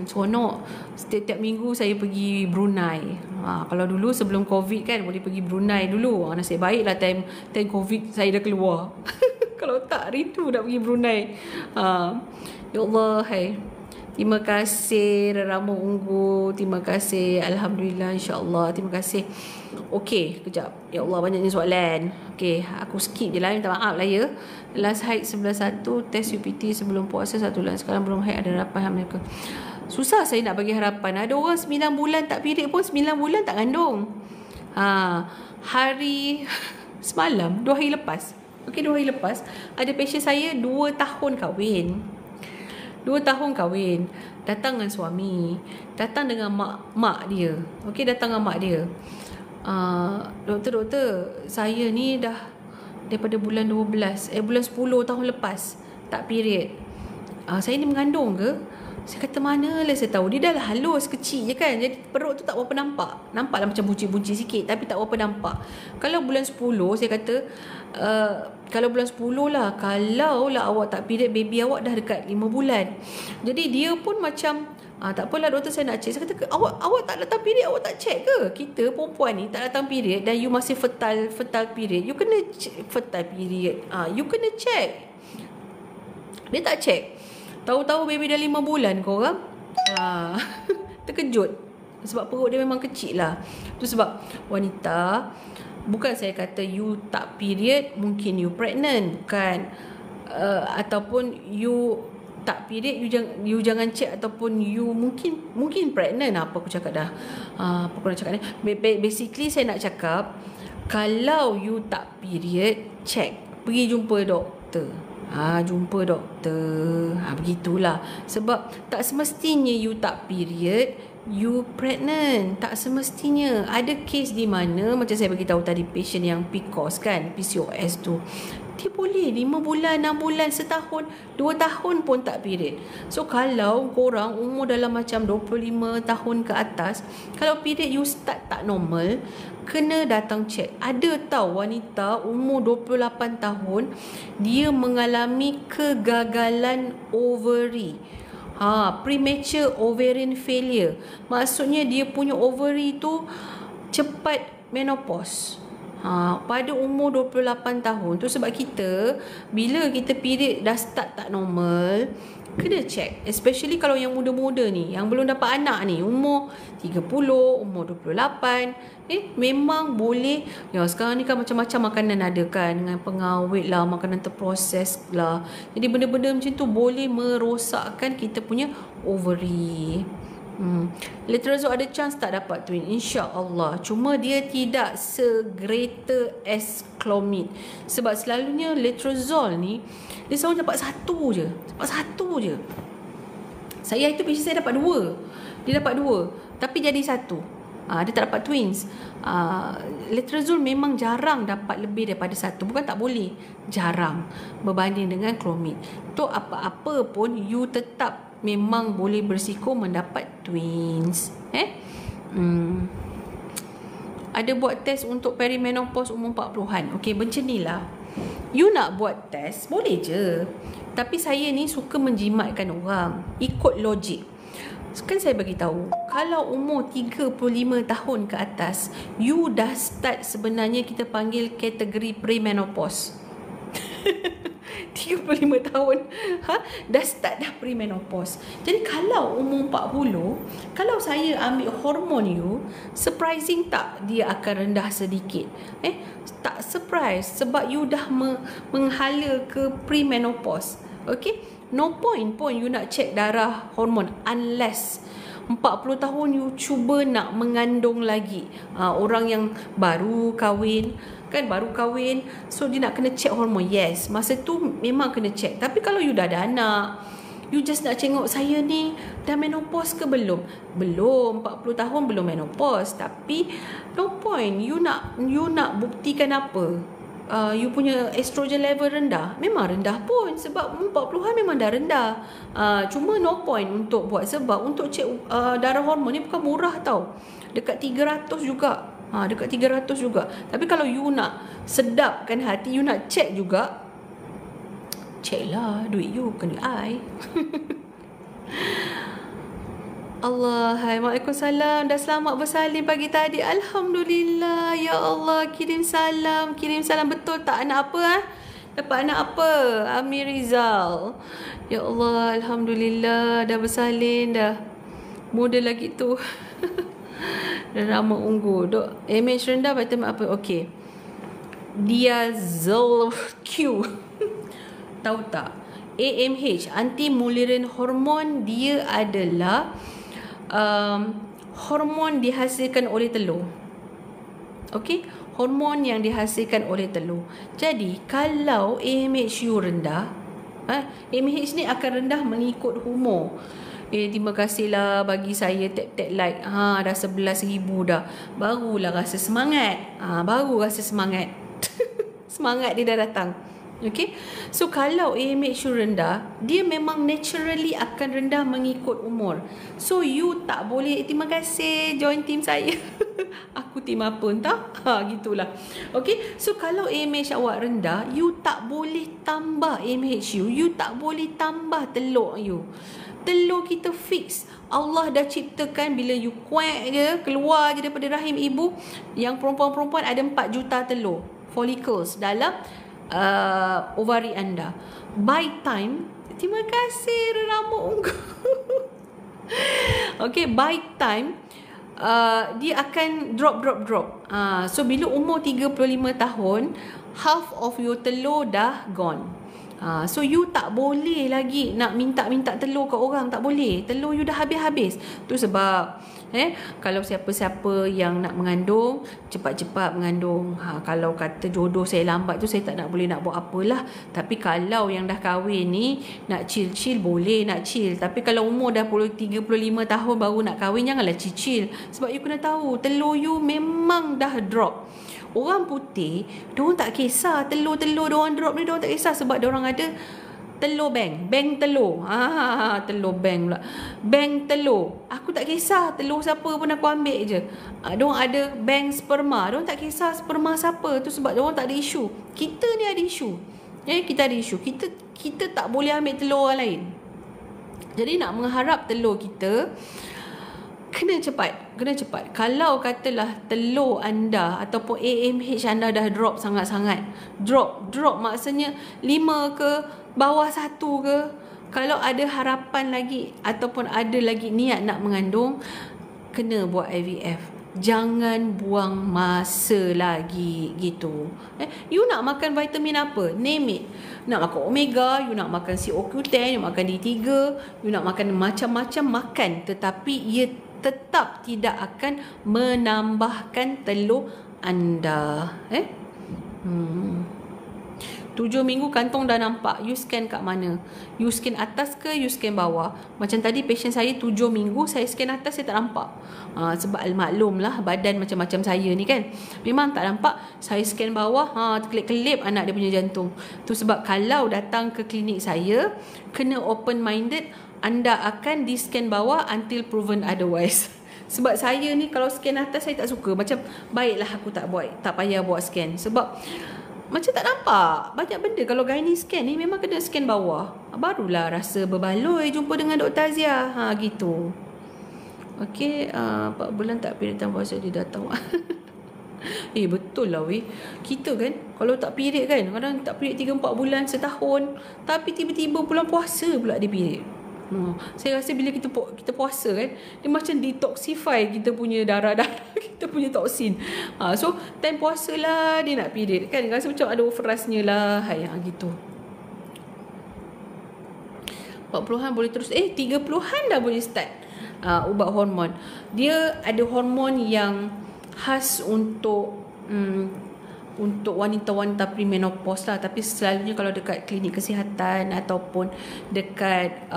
seronok. Setiap minggu saya pergi Brunei. Kalau dulu sebelum Covid kan boleh pergi Brunei dulu. Nasib baik lah time Covid saya dah keluar. Kalau tak, rindu nak pergi Brunei. Ya Allah, terima kasih Reramu Ungu. Terima kasih. Alhamdulillah, insyaAllah. Terima kasih. Okey, kejap. Ya Allah, banyaknya soalan. Okey, aku skip je lah. Minta maaf lah ya. Last haid 11.1, test UPT sebelum puasa 1 bulan. Sekarang belum haid, ada harapan hamil ke? Susah saya nak bagi harapan. Ada orang 9 bulan tak period pun 9 bulan tak kandung. Hari semalam, 2 hari lepas. Okey, 2 hari lepas ada patient saya 2 tahun kahwin. 2 tahun kahwin. Datang dengan suami, datang dengan mak dia. Okey, datang dengan mak dia. Doktor, saya ni dah daripada bulan 12, bulan 10 tahun lepas tak period. Saya ni mengandung ke? Saya kata manalah saya tahu. Dia dah lah halus, kecil je kan. Jadi perut tu tak berapa nampak. Nampaklah macam buncit-buncit sikit, tapi tak berapa nampak. Kalau bulan 10, saya kata kalau bulan 10 lah, kalau lah awak tak period, baby awak dah dekat 5 bulan. Jadi dia pun macam tak apalah doktor, saya nak check. Saya kata awak tak datang period, awak tak check ke? Kita perempuan ni tak datang period dan you masih fertile period, you kena check fertile period. You kena check. Dia tak check. Tahu-tahu baby dah 5 bulan korang. Terkejut. Sebab perut dia memang kecil lah. Itu sebab wanita, bukan saya kata you tak period mungkin you pregnant, bukan. Ataupun you tak period, you jangan check, ataupun you mungkin pregnant. Apa aku cakap dah? Apa aku nak cakap ni? Basically saya nak cakap, kalau you tak period, check. Pergi jumpa doktor. Jumpa doktor. Begitulah. Sebab tak semestinya you tak period, you pregnant. Tak semestinya. Ada kes di mana, macam saya beritahu tadi, patient yang PCOS kan, PCOS tu, dia boleh 5 bulan, 6 bulan, setahun, 2 tahun pun tak period. So kalau korang umur dalam macam 25 tahun ke atas, kalau period you start tak normal, kena datang check. Ada tahu wanita umur 28 tahun, dia mengalami kegagalan ovary. Premature ovarian failure. Maksudnya dia punya ovary tu cepat menopause. Pada umur 28 tahun tu, sebab kita bila kita period dah start tak normal, kena check. Especially kalau yang muda-muda ni, yang belum dapat anak ni, umur 30, umur 28, memang boleh. Ya, sekarang ni kan macam-macam makanan ada kan, dengan pengawet lah, makanan terproses lah. Jadi benda-benda macam tu boleh merosakkan kita punya ovary. Letrozole ada chance tak dapat twin? InsyaAllah. Cuma dia tidak se-greater as Clomid. Sebab selalunya letrozole ni, dia selalu dapat satu je. Saya itu patient saya dapat 2. Dia dapat 2, tapi jadi 1. Dia tak dapat twins. Letrozole memang jarang dapat lebih daripada 1. Bukan tak boleh, jarang berbanding dengan Clomid. Tu apa-apa pun you tetap memang boleh berisiko mendapat twins. Ada buat test untuk perimenopause umur 40-an. Okey, macam ni lah. You nak buat test, boleh je. Tapi saya ni suka menjimatkan orang. Ikut logik. Kan saya bagi tahu, kalau umur 35 tahun ke atas, you dah start, sebenarnya kita panggil kategori premenopause. 35 tahun dah start dah premenopause. Jadi kalau umur 40, kalau saya ambil hormon you, surprising tak dia akan rendah sedikit? Tak surprise, sebab you dah menghala ke premenopause. Okay, no point pun you nak check darah hormon unless 40 tahun you cuba nak mengandung lagi. Orang yang baru kahwin, so dia nak kena check hormon. Yes, masa tu memang kena check. Tapi kalau you dah ada anak, you just nak tengok saya ni dah menopause ke belum. 40 tahun belum menopause. Tapi no point you nak buktikan apa? You punya estrogen level rendah. Memang rendah pun, sebab 40-an memang dah rendah. Cuma no point untuk buat, sebab untuk cek darah hormon ni bukan murah tau. Dekat 300 juga. Tapi kalau you nak sedapkan hati, you nak check juga, check lah, duit you bukan duit I. Allah, hai, Waalaikumsalam. Dah selamat bersalin pagi tadi. Alhamdulillah. Ya Allah, kirim salam. Betul tak anak apa? Dapat anak apa? Amir Rizal. Ya Allah, Alhamdulillah. Dah bersalin dah. Muda lagi tu. Dan ramah ungu. Dok, image rendah vitamin apa? Okey. Diazol Q. Tahu tak? AMH, anti Mullerian hormon, dia adalah hormon dihasilkan oleh telur. Okey, hormon yang dihasilkan oleh telur. Jadi kalau AMH you rendah, AMH ni akan rendah mengikut umur. Terima kasihlah bagi saya tap-tap like. Dah 11,000 dah. Barulah rasa semangat. Semangat dia dah datang. Okay, so kalau AMH you rendah, dia memang naturally akan rendah mengikut umur. So you tak boleh, terima kasih join team saya. Aku team apa entah. Gitulah. Okay, so kalau AMH awak rendah, you tak boleh tambah AMH you. You tak boleh tambah telur you. Telur kita fix. Allah dah ciptakan, bila you kuat je, keluar je daripada rahim ibu, yang perempuan-perempuan ada 4 juta telur, follicles dalam ovari anda. By time, terima kasih rambut ungu. Okay, by time dia akan drop. So bila umur 35 tahun, half of your telur dah gone. So you tak boleh lagi nak minta telur ke orang. Tak boleh. Telur you dah habis-habis. Tu sebab kalau siapa-siapa yang nak mengandung, cepat-cepat mengandung. Kalau kata jodoh saya lambat tu, saya tak nak boleh nak buat apalah. Tapi kalau yang dah kahwin ni, nak chill boleh, nak chill. Tapi kalau umur dah 35 tahun baru nak kahwin, janganlah chill. Sebab you kena tahu, telur you memang dah drop. Orang putih, diorang tak kisah telur diorang drop ni, diorang tak kisah, sebab diorang ada telur bank telur. Telur bank pula. Bank telur. Aku tak kisah telur siapa pun aku ambil je. Diorang ada bank sperma. Diorang tak kisah sperma siapa. Tu sebab diorang tak ada isu. Kita ni ada isu. Kita ada isu. Kita tak boleh ambil telur orang lain. Jadi nak mengharap telur kita kena cepat. Kalau katalah telur anda ataupun AMH anda dah drop sangat-sangat, drop maksudnya 5 ke, bawah 1 ke, kalau ada harapan lagi ataupun ada lagi niat nak mengandung, kena buat IVF. Jangan buang masa lagi gitu. You nak makan vitamin apa? Name it. Nak makan omega, you nak makan CoQ10, you nak makan D3, you nak makan macam-macam, makan. Tetapi ia tetap tidak akan menambahkan telur anda. 7 minggu kantong dah nampak. You scan kat mana? You scan atas ke you scan bawah? Macam tadi patient saya 7 minggu, saya scan atas, saya tak nampak. Sebab maklum lah badan macam-macam saya ni kan, memang tak nampak. Saya scan bawah, terkelip-kelip anak dia punya jantung. Tu sebab kalau datang ke klinik saya, kena open minded. Anda akan di scan bawah until proven otherwise. Sebab saya ni kalau scan atas saya tak suka. Macam baiklah aku tak payah buat scan. Sebab macam tak nampak banyak benda. Kalau gynae scan ni memang kena scan bawah, barulah rasa berbaloi jumpa dengan Dr. Azia. Gitu. Okey, 4 bulan tak period tanpa puasa dia datang. Betul lah weh. Kita kan kalau tak period kan, kadang tak period 3-4 bulan, setahun, tapi tiba-tiba bulan puasa pula dia period. Saya rasa bila kita puasa kan, dia macam detoxify kita punya darah-darah, kita punya toksin. So time puasa lah dia nak period kan, rasa macam ada overrasnya lah. Gitu. 40-an boleh terus 30-an dah boleh start ubat hormon. Dia ada hormon yang khas untuk wanita-wanita premenopause lah. Tapi selalunya kalau dekat klinik kesihatan ataupun dekat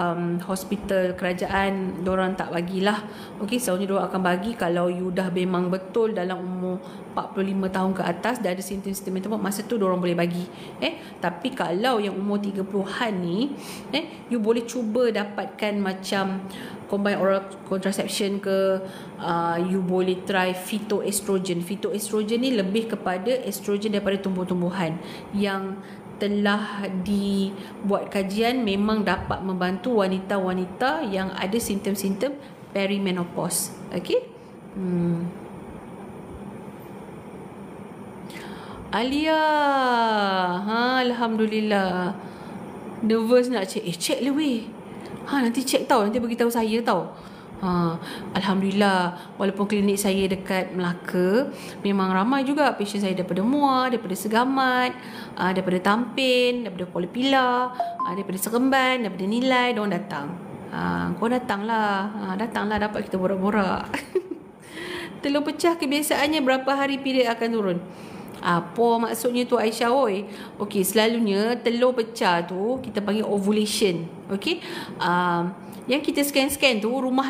hospital kerajaan, diorang tak bagilah. Okey, selalunya diorang akan bagi kalau you dah memang betul dalam umur 45 tahun ke atas, dah ada simptom-simptom, masa tu diorang boleh bagi. Tapi kalau yang umur 30-an ni, you boleh cuba dapatkan macam combine oral contraception ke, you boleh try phytoestrogen. Phytoestrogen ni lebih kepada estrogen daripada tumbuh-tumbuhan yang telah dibuat kajian, memang dapat membantu wanita-wanita yang ada simptom-simptom perimenopause. Okey. Alia, alhamdulillah. Nervous nak check. Check lah weh. Nanti check tau, nanti beritahu saya tau. Alhamdulillah, walaupun klinik saya dekat Melaka, memang ramai juga patient saya daripada Muar, daripada Segamat, daripada Tampin, daripada Kuala Pilah, daripada Seremban, daripada Nilai, diorang datang. Kau datanglah, dapat kita borak-borak. Telur pecah kebiasaannya berapa hari period akan turun? Apa maksudnya tu Aisyah oi? Okey, selalunya telur pecah tu kita panggil ovulation. Okey. Yang kita scan tu rumah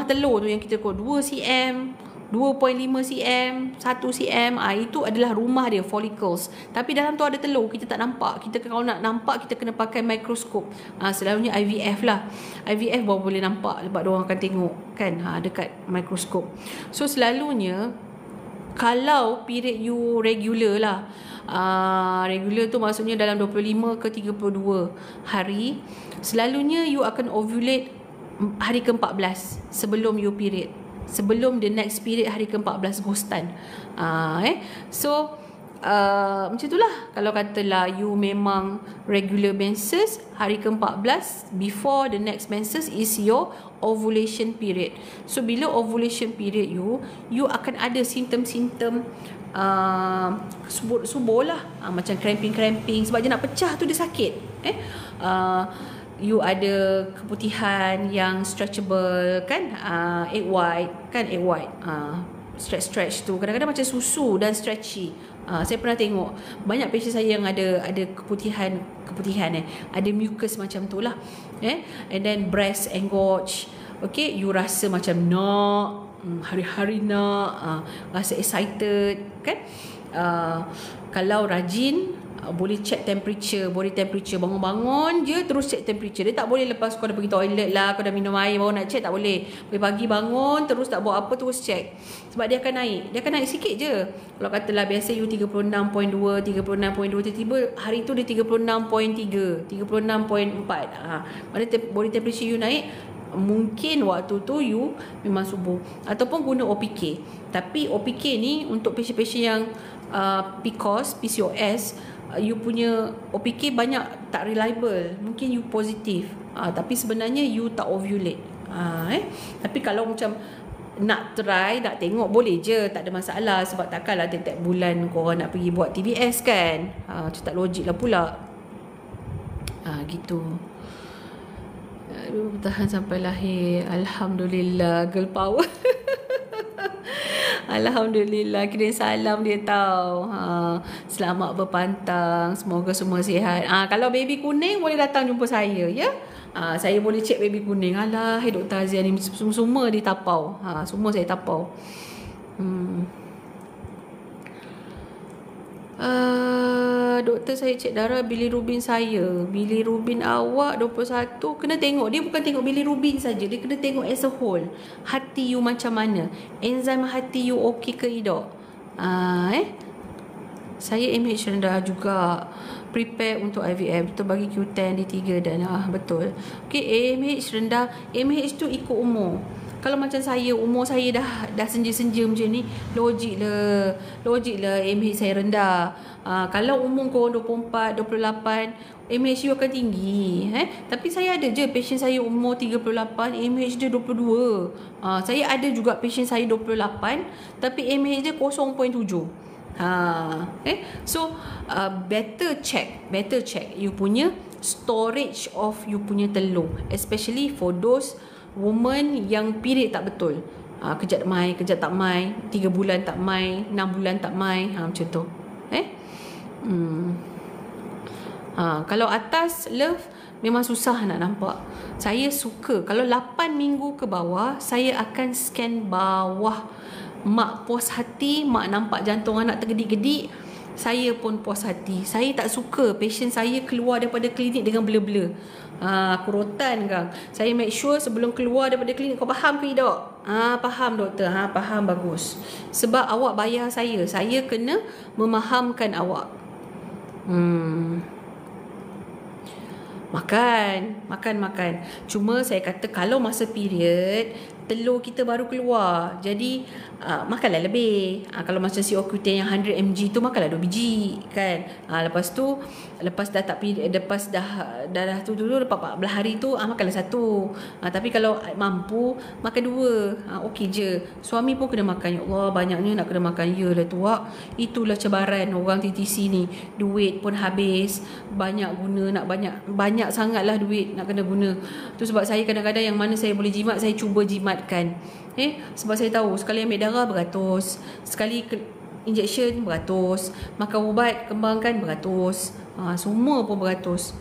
telur tu yang kita kod 2 cm, 2.5 cm, 1 cm, itu adalah rumah dia, follicles. Tapi dalam tu ada telur, kita tak nampak. Kita kalau nak nampak kita kena pakai mikroskop. Selalunya IVF lah. IVF baru boleh nampak sebab diorang akan tengok kan dekat mikroskop. So selalunya kalau period you regular lah, regular tu maksudnya dalam 25 ke 32 hari, selalunya you akan ovulate hari ke-14 sebelum you period, sebelum the next period hari ke-14 ghostan. So macam itulah. Kalau katalah you memang regular menses, hari ke-14 before the next menses is your ovulation period. So bila ovulation period you akan ada simptom-simptom subur lah, macam cramping sebab dia nak pecah tu dia sakit. You ada keputihan yang stretchable kan, egg white, stretch tu kadang-kadang macam susu dan stretchy. Saya pernah tengok banyak patient saya yang ada keputihan ada mucus macam tu lah, and then breast engorge. Okay, you rasa macam nak hari-hari nak, rasa excited kan. Kalau rajin boleh check temperature, body temperature. Bangun-bangun je terus check temperature. Dia tak boleh lepas kau dah pergi toilet lah, kau dah minum air baru nak check, tak boleh. Pagi bangun terus tak buat apa terus check. Sebab dia akan naik. Dia akan naik sikit je. Kalau katalah biasa you 36.2, 36.2, tiba-tiba hari tu dia 36.3, 36.4. Mana body temperature you naik, mungkin waktu tu you memang subuh. Ataupun guna OPK. Tapi OPK ni untuk pasien-pasien yang PCOS, you punya OPK banyak tak reliable. Mungkin you positif, tapi sebenarnya you tak ovulate. Tapi kalau macam nak try, nak tengok, boleh je, tak ada masalah. Sebab takkanlah tiap-tiap bulan korang nak pergi buat TBS kan. Macam tak logik lah pula. Gitu. Bertahan sampai lahir. Alhamdulillah, girl power. Alhamdulillah, kirim salam dia tahu. Selamat berpantang, semoga semua sihat. Kalau baby kuning boleh datang jumpa saya ya. Saya boleh cek baby kuning. Alah, Dr. Azia ni semua dia tapau. Semua saya tapau. Doktor, saya cek darah bilirubin saya. Bilirubin awak 21. Kena tengok. Dia bukan tengok bilirubin saja. Dia kena tengok as a whole. Hati you macam mana. Enzim hati you okey ke tidak. Saya MH rendah juga. Prepare untuk IVF. Betul, bagi Q10, D3 dan betul. Okay, AMH rendah. AMH tu ikut umur. Kalau macam saya, umur saya dah senja-senja macam ni, logik lah AMH saya rendah. Kalau umur korang 24, 28, AMH you akan tinggi. Tapi saya ada je patient saya umur 38, AMH dia 22. Saya ada juga patient saya 28, tapi AMH dia 0.7. So better check you punya storage of you punya telur, especially for those woman yang period tak betul. Kejap mai, kejap tak mai, 3 bulan tak mai, 6 bulan tak mai, macam tu. Kalau atas love memang susah nak nampak. Saya suka kalau 8 minggu ke bawah, saya akan scan bawah. Mak puas hati, mak nampak jantung anak tergedik-gedik, saya pun puas hati. Saya tak suka patient saya keluar daripada klinik dengan blur-blur. Kurutan kan. Saya make sure sebelum keluar daripada klinik, kau faham ke tidak? Faham doktor. Faham, bagus. Sebab awak bayar saya kena memahamkan awak. Makan. Cuma saya kata kalau masa period telur kita baru keluar, jadi makanlah lebih. Kalau macam COQ10 yang 100 mg tu, makanlah 2 biji kan. Lepas tu lepas dah tak period, lepas dah lepas 14 hari tu makanlah 1. Tapi kalau mampu makan 2, okey je. Suami pun kena makan. Ya Allah, banyaknya nak kena makan. Yalah tuak, itulah cabaran orang TTC ni. Duit pun habis, banyak guna, nak banyak sangatlah duit nak kena guna. Tu sebab saya kadang-kadang yang mana saya boleh jimat, saya cuba jimatkan. Sebab saya tahu sekali ambil darah beratus, sekali injection beratus, makan ubat kembangkan beratus, semua pun beratus.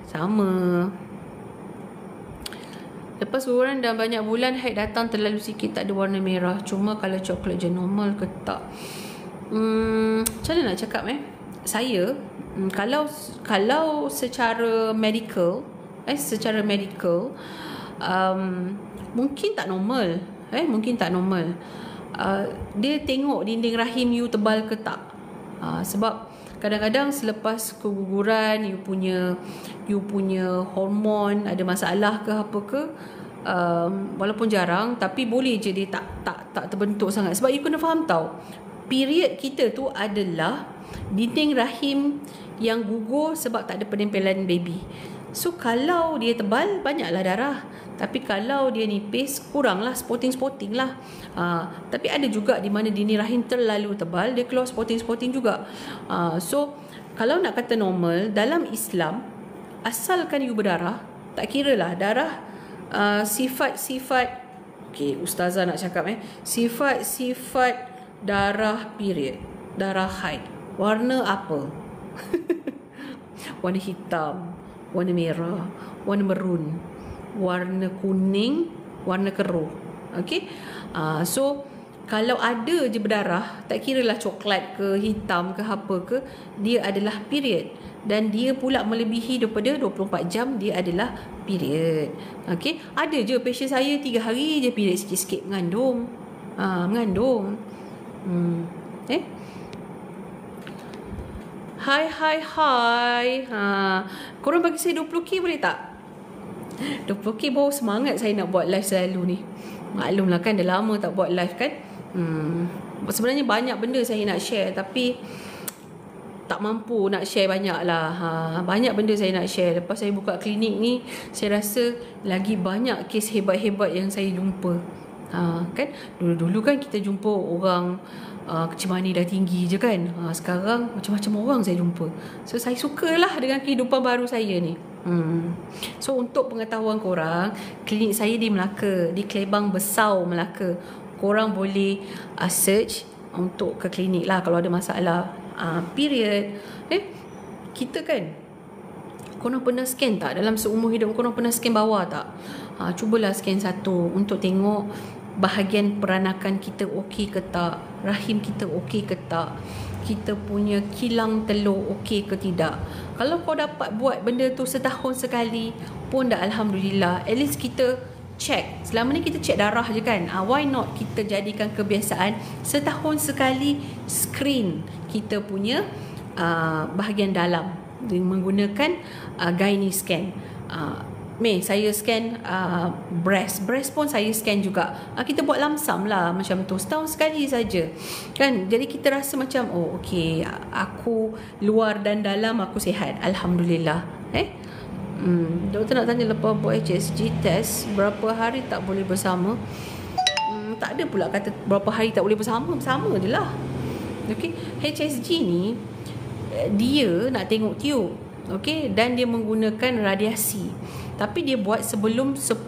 Sama. Lepas uran dan banyak bulan, haid datang terlalu sikit, tak ada warna merah. Cuma kalau coklat je normal ke tak? Macam mana nak cakap saya kalau secara medical, mungkin tak normal. Mungkin tak normal. Dia tengok dinding rahim you tebal ke tak. Sebab kadang-kadang selepas keguguran, you punya hormon ada masalah ke apa ke, walaupun jarang, tapi boleh je dia tak terbentuk sangat. Sebab you kena faham tau, period kita tu adalah dinding rahim yang gugur sebab tak ada penempelan baby. So kalau dia tebal, banyaklah darah. Tapi kalau dia nipis, kuranglah, spotting lah. Tapi ada juga di mana dinding rahim terlalu tebal, dia keluar spotting juga. So kalau nak kata normal dalam Islam, asalkan you berdarah, tak kira lah darah, sifat-sifat, okay, ustazah nak cakap sifat-sifat darah period, darah haid, warna apa? Warna hitam, warna merah, warna merun, warna kuning, warna keruh. Okay. So kalau ada je berdarah, tak kira lah coklat ke, hitam ke, apa ke, dia adalah period. Dan dia pula melebihi daripada 24 jam, dia adalah period. Okey, ada je patient saya 3 hari je period sikit-sikit mengandung. Mengandung. Hai. Korang bagi saya 20k boleh tak? 20k baru semangat saya nak buat live selalu ni. Maklumlah kan, dah lama tak buat live kan. Sebenarnya banyak benda saya nak share, tapi tak mampu nak share banyak lah. Banyak benda saya nak share. Lepas saya buka klinik ni, saya rasa lagi banyak kes hebat-hebat yang saya jumpa. Kan dulu-dulu kan kita jumpa orang kecil mani dah tinggi je kan. Sekarang macam-macam orang saya jumpa. So saya sukalah dengan kehidupan baru saya ni. So untuk pengetahuan korang, klinik saya di Melaka, di Klebang Besau, Melaka. Korang boleh search untuk ke klinik lah kalau ada masalah period. Kita kan, korang pernah scan tak dalam seumur hidup? Korang pernah scan bawah tak? Cubalah scan satu untuk tengok bahagian peranakan kita okey ke tak, rahim kita okey ke tak, kita punya kilang telur okey ke tidak. Kalau kau dapat buat benda tu setahun sekali pun dah Alhamdulillah. At least kita check. Selama ni kita check darah je kan. Why not kita jadikan kebiasaan setahun sekali screen kita punya bahagian dalam menggunakan gynae scan. Saya scan breast pun saya scan juga. Kita buat lamsam lah macam tu, setahun sekali saja kan. Jadi kita rasa macam okey, aku luar dan dalam aku sihat, Alhamdulillah. Doktor nak tanya, lepas buat HSG test berapa hari tak boleh bersama? Tak ada pula kata berapa hari tak boleh bersama, sama je lah. Okay, HSG ni dia nak tengok tube, okay, dan dia menggunakan radiasi. Tapi dia buat sebelum 10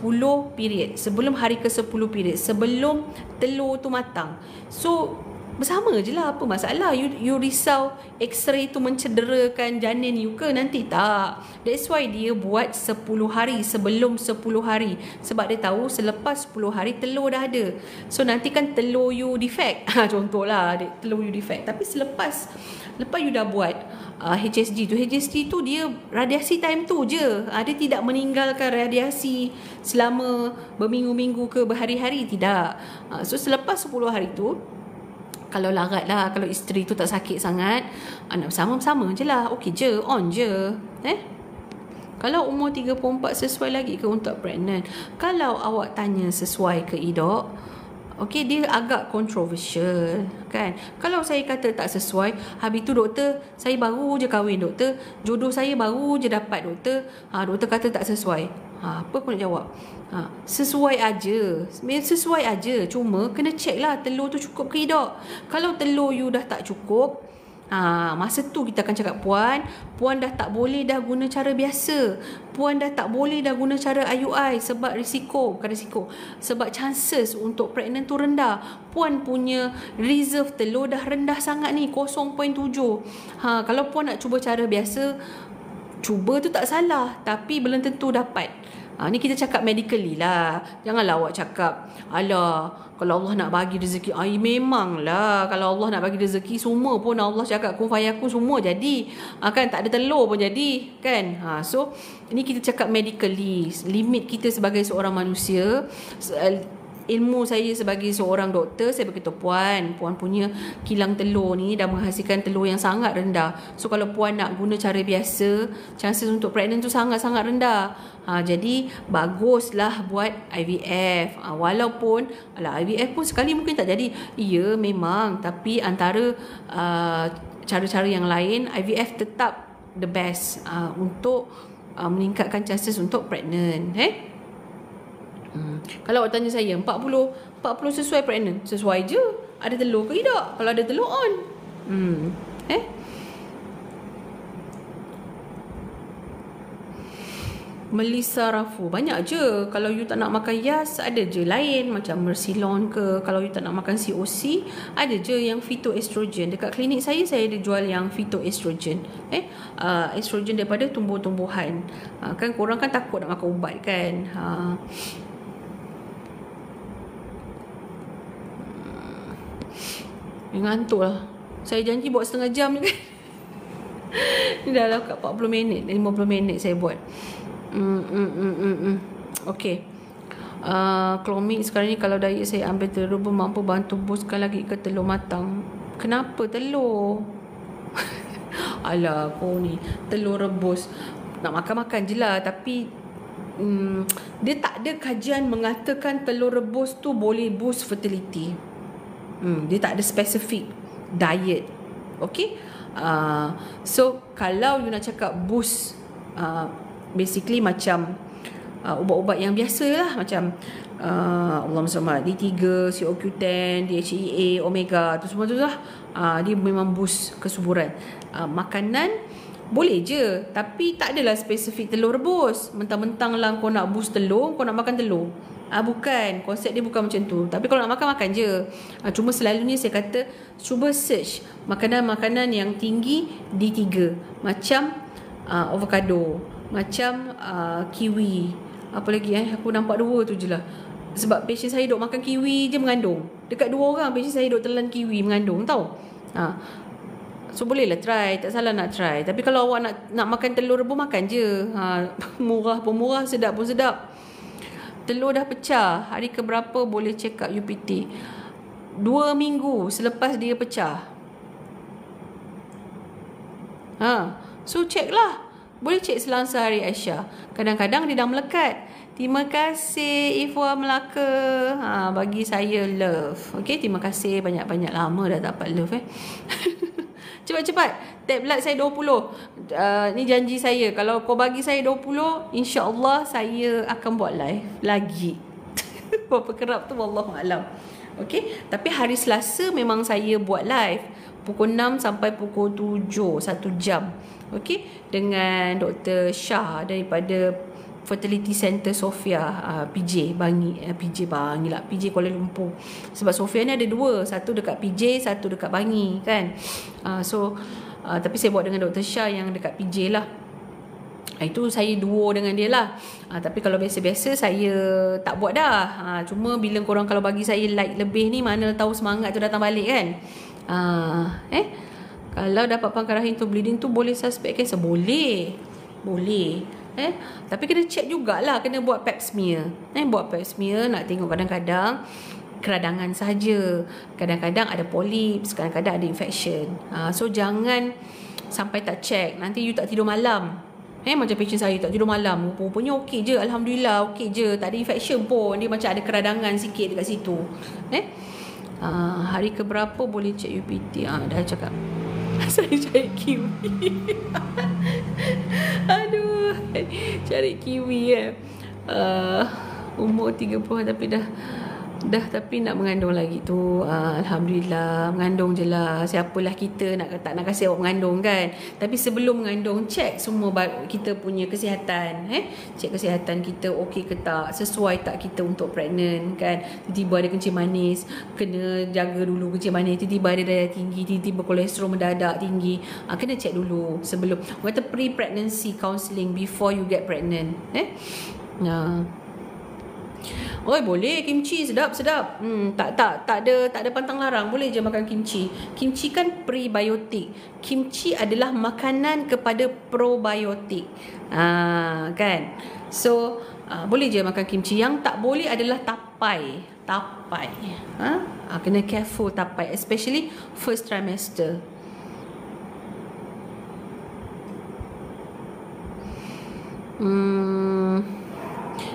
period, sebelum hari ke-10 period, sebelum telur tu matang. So bersama je lah, apa masalah? You risau X-ray tu mencederakan janin you ke? Nanti tak. That's why dia buat 10 hari, sebelum 10 hari. Sebab dia tahu selepas 10 hari telur dah ada. So nanti kan telur you defect. Contohlah telur you defect. Tapi lepas you dah buat HSG tu dia radiasi time tu je. Dia tidak meninggalkan radiasi selama berminggu-minggu ke berhari-hari, tidak. So selepas 10 hari tu, kalau larat lah, kalau isteri tu tak sakit sangat, nak bersama-sama je lah, okey je, on je. Kalau umur 34 sesuai lagi ke untuk pregnant? Kalau awak tanya sesuai ke Idok, okey, dia agak kontroversial kan. Kalau saya kata tak sesuai, habis tu doktor, saya baru je kahwin doktor, jodoh saya baru je dapat doktor, doktor kata tak sesuai. Apa aku nak jawab? Sesuai aja, cuma kena check lah telur tu cukup ke tidak. Kalau telur you dah tak cukup, masa tu kita akan cakap, puan dah tak boleh dah guna cara biasa, puan dah tak boleh dah guna cara IUI sebab sebab chances untuk pregnant tu rendah. Puan punya reserve telur dah rendah sangat ni, 0.7. Kalau puan nak cuba cara biasa, cuba tu tak salah, tapi belum tentu dapat. Ni kita cakap medically lah. Janganlah awak cakap, alah, kalau Allah nak bagi rezeki, memanglah kalau Allah nak bagi rezeki, semua pun Allah cakap kun fayakun, semua jadi. Kan tak ada telur pun jadi kan. So ini kita cakap medically, limit kita sebagai seorang manusia. Ilmu saya sebagai seorang doktor, saya beritahu puan punya kilang telur ni dah menghasilkan telur yang sangat rendah. So kalau puan nak guna cara biasa, chances untuk pregnant tu sangat-sangat rendah. Jadi baguslah buat IVF. Walaupun IVF pun sekali mungkin tak jadi. Ya memang, tapi antara cara-cara yang lain, IVF tetap the best untuk meningkatkan chances untuk pregnant. Kalau awak tanya saya 40 sesuai pregnant, sesuai je. Ada telur ke tidak? Kalau ada telur, on. Melissa Rafu, banyak je. Kalau you tak nak makan Yas, ada je lain macam Mercilon ke. Kalau you tak nak makan COC, ada je yang phytoestrogen. Dekat klinik saya ada jual yang phytoestrogen. Estrogen daripada tumbuh-tumbuhan. Kan korang kan takut nak makan ubat kan. Ngantuk lah. Saya janji buat setengah jam ni kan. Ni dah lah kat 40 minit, 50 minit saya buat. Okay. Clomid sekarang ni kalau diet saya ambil telur rebus mampu bantu boostkan lagi ke telur matang. Kenapa telur? Alah kau ni, telur rebus nak makan-makan je lah. Tapi dia tak ada kajian mengatakan telur rebus tu boleh boost fertility. Dia tak ada spesifik diet. Okay. So kalau you nak cakap boost, basically macam ubat-ubat yang biasa lah, macam Allahumma salli D3, CoQ10, DHEA, omega, tu semua tu lah. Dia memang boost kesuburan. Makanan boleh je, tapi tak adalah spesifik telur rebus. Mentang-mentang lah kau nak boost telur, kau nak makan telur. Bukan, konsep dia bukan macam tu. Tapi kalau nak makan, makan je. Cuma selalunya saya kata cuba search makanan-makanan yang tinggi D3, macam avocado, macam kiwi. Apa lagi aku nampak dua tu je lah. Sebab patient saya duk makan kiwi je mengandung. Dekat 2 orang patient saya duk telan kiwi mengandung, tau. So bolehlah try, tak salah nak try. Tapi kalau awak nak makan telur rebus, makan je. Murah pun murah, sedap pun sedap. Telur dah pecah, hari keberapa boleh check up UPT? 2 minggu selepas dia pecah. So check lah. Boleh check selang sehari Aisyah. Kadang-kadang dia dah melekat. Terima kasih Ifwa Melaka. Bagi saya love. Okay, terima kasih banyak-banyak. Lama dah dapat love Cepat-cepat. Tap blood saya 20. Ni janji saya. Kalau kau bagi saya 20, insya-Allah saya akan buat live lagi. Berapa kerap tu wallahualam. Okay. Tapi hari Selasa memang saya buat live. Pukul 6 sampai pukul 7. 1 jam. Okay. Dengan Dr. Shah daripada Fertility Center Sofia, PJ Bangi, PJ Bangi lah, PJ Kuala Lumpur. Sebab Sofia ni ada 2, satu dekat PJ, satu dekat Bangi kan. Tapi saya buat dengan Dr. Shah yang dekat PJ lah. Itu saya duo dengan dia lah. Tapi kalau biasa-biasa saya tak buat dah. Cuma bila korang kalau bagi saya like lebih ni, mana tahu semangat tu datang balik kan. Kalau dapat pangkal rahim tu bleeding tu boleh suspect cancer? Boleh. Tapi kena check jugalah, kena buat pap smear. Buat pap smear nak tengok kadang-kadang keradangan saja, kadang-kadang ada polyps, kadang-kadang ada infection. So jangan sampai tak check, nanti you tak tidur malam. Macam patient saya tak tidur malam, rupanya okey je, alhamdulillah okey je, tak ada infection pun, dia macam ada keradangan sikit dekat situ. Hari keberapa boleh check UPT? Dah cakap. Saya cari kiwi. Aduh, cari kiwi umur 30 tapi dah tapi nak mengandung lagi tu. Alhamdulillah, mengandung je lah. Siapalah kita tak nak kasih awak mengandung kan. Tapi sebelum mengandung, check semua kita punya kesihatan. Check kesihatan kita okey ke tak, sesuai tak kita untuk pregnant kan. Tiba-tiba ada kencing manis, kena jaga dulu kencing manis. Tiba-tiba ada darah tinggi, tiba-tiba kolesterol mendadak tinggi, kena check dulu sebelum. Kata pre-pregnancy counselling before you get pregnant. Boleh kimchi, sedap. Tak ada pantang larang, boleh je makan kimchi. Kimchi kan prebiotik. Kimchi adalah makanan kepada probiotik. Kan? So boleh je makan kimchi. Yang tak boleh adalah tapai. Kena careful tapai, especially first trimester.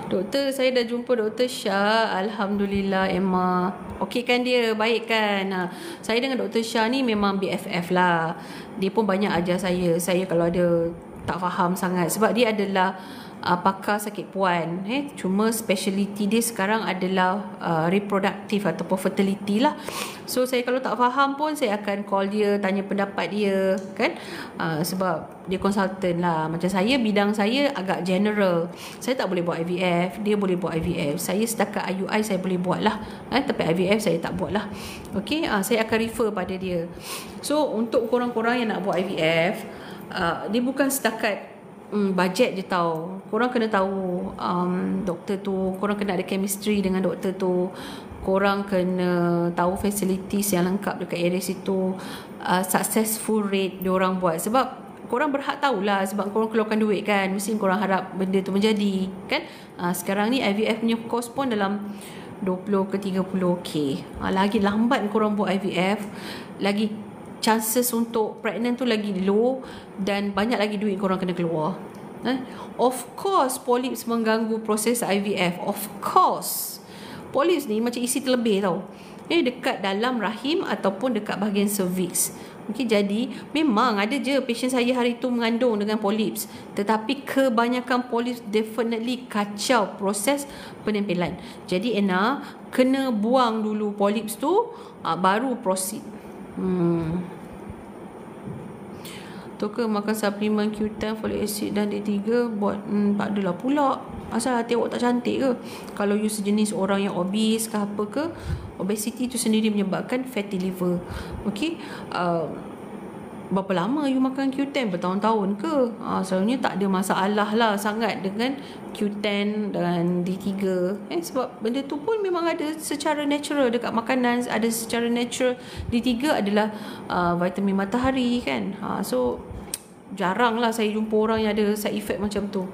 Doktor, saya dah jumpa Dr. Shah. Alhamdulillah, Emma. Okey kan dia? Baik kan? Saya dengan Dr. Shah ni memang BFF lah. Dia pun banyak ajar saya. Saya kalau ada tak faham sangat. Sebab dia adalah pakar sakit puan. Cuma speciality dia sekarang adalah reproductive ataupun fertility lah. So saya kalau tak faham pun saya akan call dia, tanya pendapat dia kan. Sebab dia konsultan lah. Macam saya, bidang saya agak general. Saya tak boleh buat IVF, dia boleh buat IVF. Saya setakat IUI saya boleh buat lah. Tapi IVF saya tak buat lah. Okay, saya akan refer pada dia. So untuk korang-korang yang nak buat IVF, dia bukan setakat Bajet je tau. Korang kena tahu doktor tu, korang kena ada chemistry dengan doktor tu, korang kena tahu facilities yang lengkap dekat area situ, successful rate diorang buat. Sebab korang berhak tahulah, sebab korang keluarkan duit kan, mesti korang harap benda tu menjadi kan. Sekarang ni IVF punya cost pun dalam 20 ke 30k. Lagi lambat korang buat IVF, lagi chances untuk pregnant tu lagi low, dan banyak lagi duit korang kena keluar. Of course polyps mengganggu proses IVF. Of course polyps ni macam isi terlebih tau, dekat dalam rahim ataupun dekat bahagian cervix. Okay, jadi memang ada je patient saya hari tu mengandung dengan polyps, tetapi kebanyakan polyps definitely kacau proses penempelan. Jadi Anna kena buang dulu polyps tu, baru proceed. Tu ke makan suplemen Q10, folic acid dan D3 buat tak adalah pula. Asal hati awak tak cantik ke? Kalau you sejenis orang yang obese ke apa ke, obesity tu sendiri menyebabkan fatty liver. Okay, berapa lama you makan Q10? Bertahun-tahun ke? Selalunya tak ada masalah lah sangat dengan Q10 dan D3. Sebab benda tu pun memang ada secara natural dekat makanan, ada secara natural. D3 adalah vitamin matahari kan. So jarang lah saya jumpa orang yang ada side effect macam tu.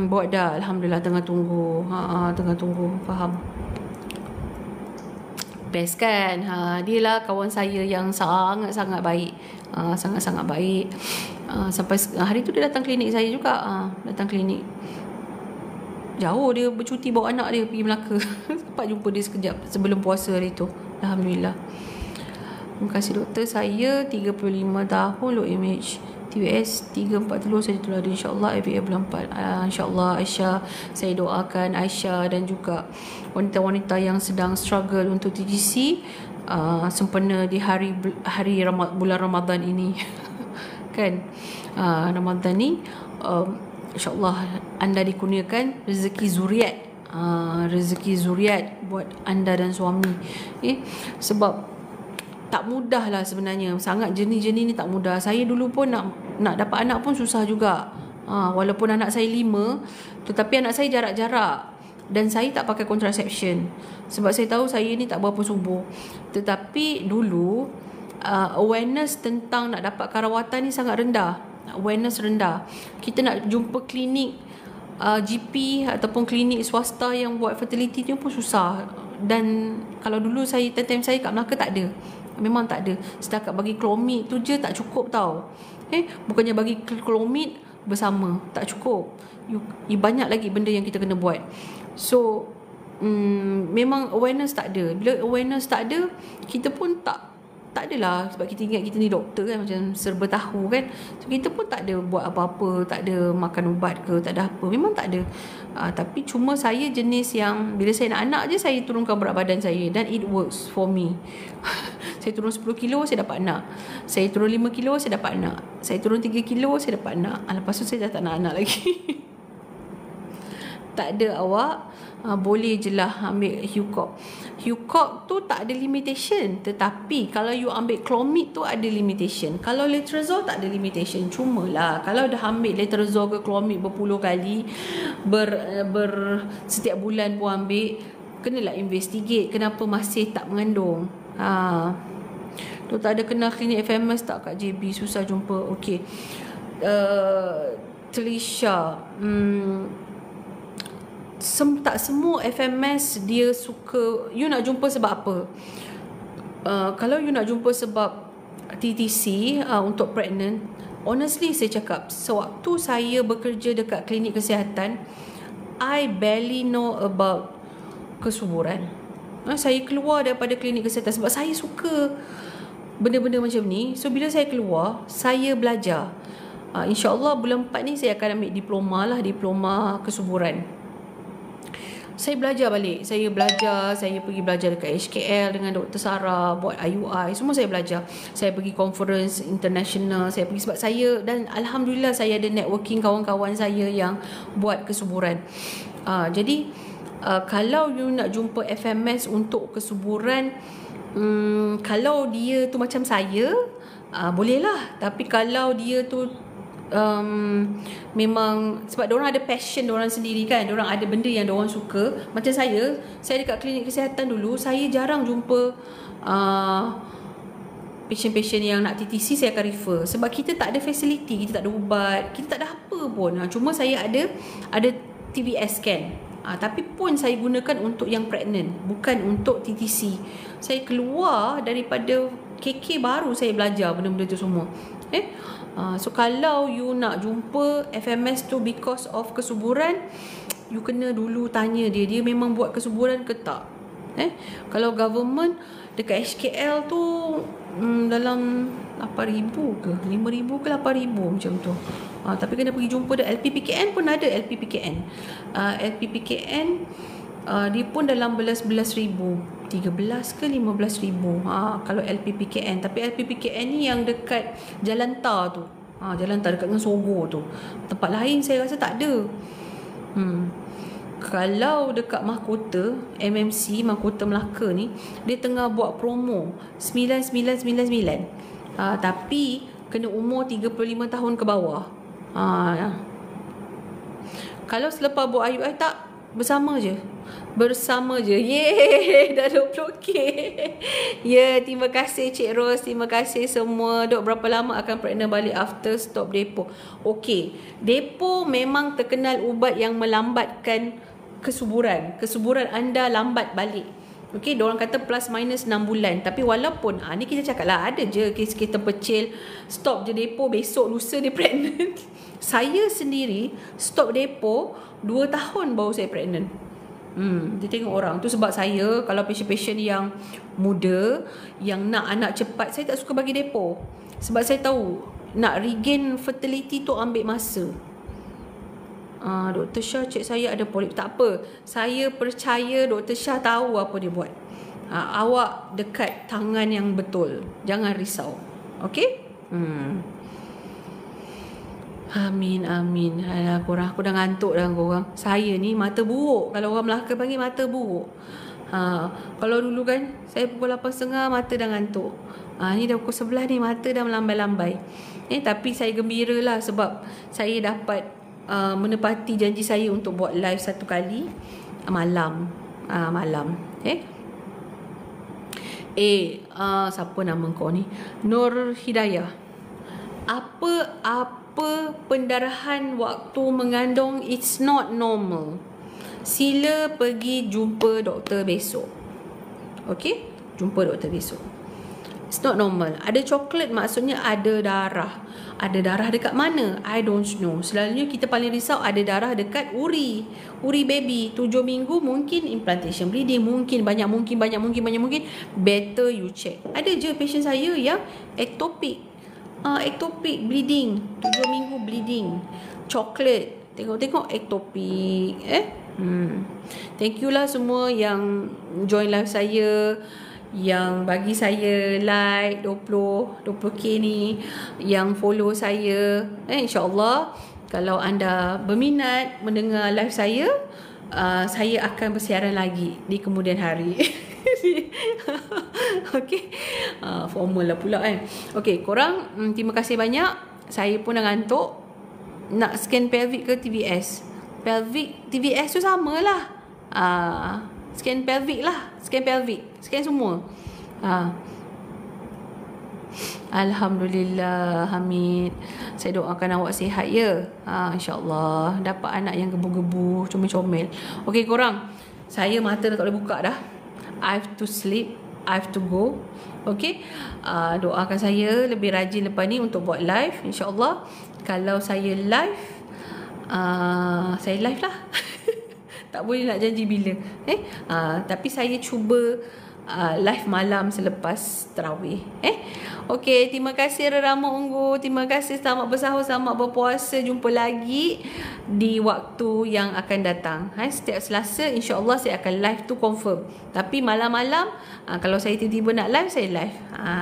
Buat dah, alhamdulillah, tengah tunggu. Tengah tunggu, faham. Best kan. Dia lah kawan saya yang sangat-sangat baik. Sangat-sangat baik. Sampai hari tu dia datang klinik saya juga. Datang klinik. Jauh dia bercuti bawa anak dia pergi Melaka. Sempat jumpa dia sekejap sebelum puasa hari tu. Alhamdulillah. Terima kasih doktor. Saya 35 tahun, low image, TBS 3-4 telur saya ditolak, insyaAllah IVF bulan 4. InsyaAllah Aisyah, saya doakan Aisyah dan juga wanita-wanita yang sedang struggle untuk TGC sempena di hari bulan Ramadan ini. Kan, Ramadan ni insyaAllah anda dikurniakan rezeki zuriat, rezeki zuriat buat anda dan suami. Sebab tak mudah lah sebenarnya. Sangat jenis-jenis ni tak mudah. Saya dulu pun nak dapat anak pun susah juga. Walaupun anak saya 5, tetapi anak saya jarak-jarak. Dan saya tak pakai contraception. Sebab saya tahu saya ni tak berapa subur. Tetapi dulu awareness tentang nak dapatkan rawatan ni sangat rendah. Awareness rendah. Kita nak jumpa klinik GP ataupun klinik swasta yang buat fertility ni pun susah. Dan kalau dulu saya, time saya kat Melaka tak ada. Memang tak ada. Setakat bagi Clomid tu je tak cukup tau. Bukannya bagi Clomid bersama, tak cukup. Banyak lagi benda yang kita kena buat. So memang awareness tak ada. Bila awareness tak ada, kita pun tak adalah. Sebab kita ingat kita ni doktor kan, macam serba tahu kan. So kita pun tak ada buat apa-apa, tak ada makan ubat ke, tak ada apa. Memang tak ada. Tapi cuma saya jenis yang bila saya nak anak je, saya turunkan berat badan saya, dan it works for me. Saya turun 10 kilo, saya dapat anak. Saya turun 5 kilo, saya dapat anak. Saya turun 3 kilo, saya dapat anak. Lepas tu saya dah tak nak anak lagi. Tak ada awak. Boleh je lah ambil Hucop. Hucop tu tak ada limitation. Tetapi kalau you ambil Clomid tu ada limitation. Kalau Letrozole tak ada limitation. Cuma lah kalau dah ambil Letrozole ke Clomid berpuluh kali, setiap bulan pun ambil, kenalah investigate kenapa masih tak mengandung. Tu tak ada kenal klinik FMS tak kat JB? Susah jumpa. Okey. Telisha, tak semua FMS dia suka. You nak jumpa sebab apa? Kalau you nak jumpa sebab TTC untuk pregnant, honestly saya cakap, sewaktu saya bekerja dekat klinik kesihatan, I barely know about kesuburan. Saya keluar daripada klinik kesihatan sebab saya suka benda-benda macam ni. So bila saya keluar, saya belajar. InsyaAllah bulan 4 ni saya akan ambil diploma kesuburan. Saya belajar balik. Saya pergi belajar dekat HKL dengan Dr. Sarah, buat IUI, semua saya belajar. Saya pergi conference international, saya pergi sebab saya, dan alhamdulillah saya ada networking kawan-kawan saya yang buat kesuburan. Jadi kalau you nak jumpa FMS untuk kesuburan, kalau dia tu macam saya, boleh lah. Tapi kalau dia tu memang sebab diorang ada passion diorang sendiri kan, diorang ada benda yang diorang suka. Macam saya dekat klinik kesihatan dulu, saya jarang jumpa patient-patient yang nak TTC. Saya akan refer sebab kita tak ada fasiliti, kita tak ada ubat, kita tak ada apa pun. Cuma saya ada TBS scan, tapi pun saya gunakan untuk yang pregnant, bukan untuk TTC. Saya keluar daripada KK baru saya belajar benda-benda tu semua. So kalau you nak jumpa FMS tu because of kesuburan, you kena dulu tanya dia memang buat kesuburan ke tak. Kalau government dekat HKL tu dalam 8,000 ke 5,000 ke 8,000 macam tu. Tapi kena pergi jumpa dia. LPPKN pun ada LPPKN. LPPKN dia pun dalam belas ribu, 13 ke 15 ribu. Kalau LPPKN. Tapi LPPKN ni yang dekat Jalan Tar tu. Jalan Tar dekat dengan Sogo tu. Tempat lain saya rasa tak ada. Kalau dekat Mahkota, MMC Mahkota Melaka ni, dia tengah buat promo 9999. Tapi kena umur 35 tahun ke bawah. Kalau selepas buat IUI tak, bersama je. Yeay, dah 20k. Terima kasih Cik Ros, terima kasih semua. Dok, berapa lama akan pregnant balik after stop depo? Okey, depo memang terkenal ubat yang melambatkan kesuburan anda lambat balik. Okey, diorang kata plus minus 6 bulan. Tapi walaupun ni kita cakap lah, ada je kes-kes terpecil, stop je depo, besok lusa dia pregnant. Saya sendiri stop depo 2 tahun baru saya pregnant. Dia tengok orang tu. Sebab saya, kalau patient-patient yang muda, yang nak anak cepat, saya tak suka bagi depo. Sebab saya tahu nak regain fertility tu ambil masa. Dr. Shah, cik saya ada polip. Tak apa, saya percaya Dr. Shah tahu apa dia buat. Awak dekat tangan yang betul, jangan risau. Okey? Amin. Alah, korang, aku dah ngantuk dah korang. Saya ni mata buruk. Kalau orang Melaka panggil mata buruk. Kalau dulu kan, saya pukul 8.30 mata dah ngantuk. Ni dah pukul 11 ni, mata dah melambai-lambai. Tapi saya gembira lah sebab saya dapat menepati janji saya untuk buat live satu kali malam. Siapa nama kau ni? Nur Hidayah. Apa pendarahan waktu mengandung, it's not normal. Sila pergi jumpa doktor besok. Okey? Jumpa doktor besok. It's not normal. Ada coklat maksudnya ada darah. Ada darah dekat mana? I don't know. Selalunya kita paling risau ada darah dekat uri baby. 7 minggu mungkin implantation bleeding, mungkin banyak mungkin. Better you check. Ada je patient saya yang ectopic bleeding, 7 minggu bleeding, coklat. Tengok ectopic. Thank you lah semua yang join live saya, yang bagi saya like 20k ni, yang follow saya. InsyaAllah kalau anda berminat mendengar live saya akan bersiaran lagi di kemudian hari. Okey, formal lah pula kan. Okey, korang terima kasih banyak. Saya pun dah ngantuk. Nak scan pelvic ke TBS? TBS tu sama lah. Scan pelvic lah. Scan semua. Alhamdulillah, Hamid. Saya doakan awak sihat ya. InsyaAllah dapat anak yang gebu-gebu, comel-comel. Okey korang, saya mata dah tak boleh buka dah. I have to sleep, I have to go. Okey, doakan saya lebih rajin lepas ni untuk buat live. InsyaAllah kalau saya live, saya live lah. Tak boleh nak janji bila. Tapi saya cuba live malam selepas tarawih. Okey, terima kasih Rama Unggu. Terima kasih, selamat bersahur, selamat berpuasa. Jumpa lagi di waktu yang akan datang. Setiap Selasa insya-Allah saya akan live tu confirm. Tapi malam-malam kalau saya tiba-tiba nak live, saya live.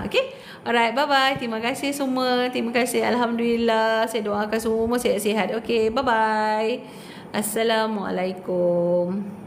Okey. Alright, bye-bye. Terima kasih semua. Terima kasih. Alhamdulillah. Saya doakan semua sihat-sihat. Okey, bye-bye. Assalamualaikum.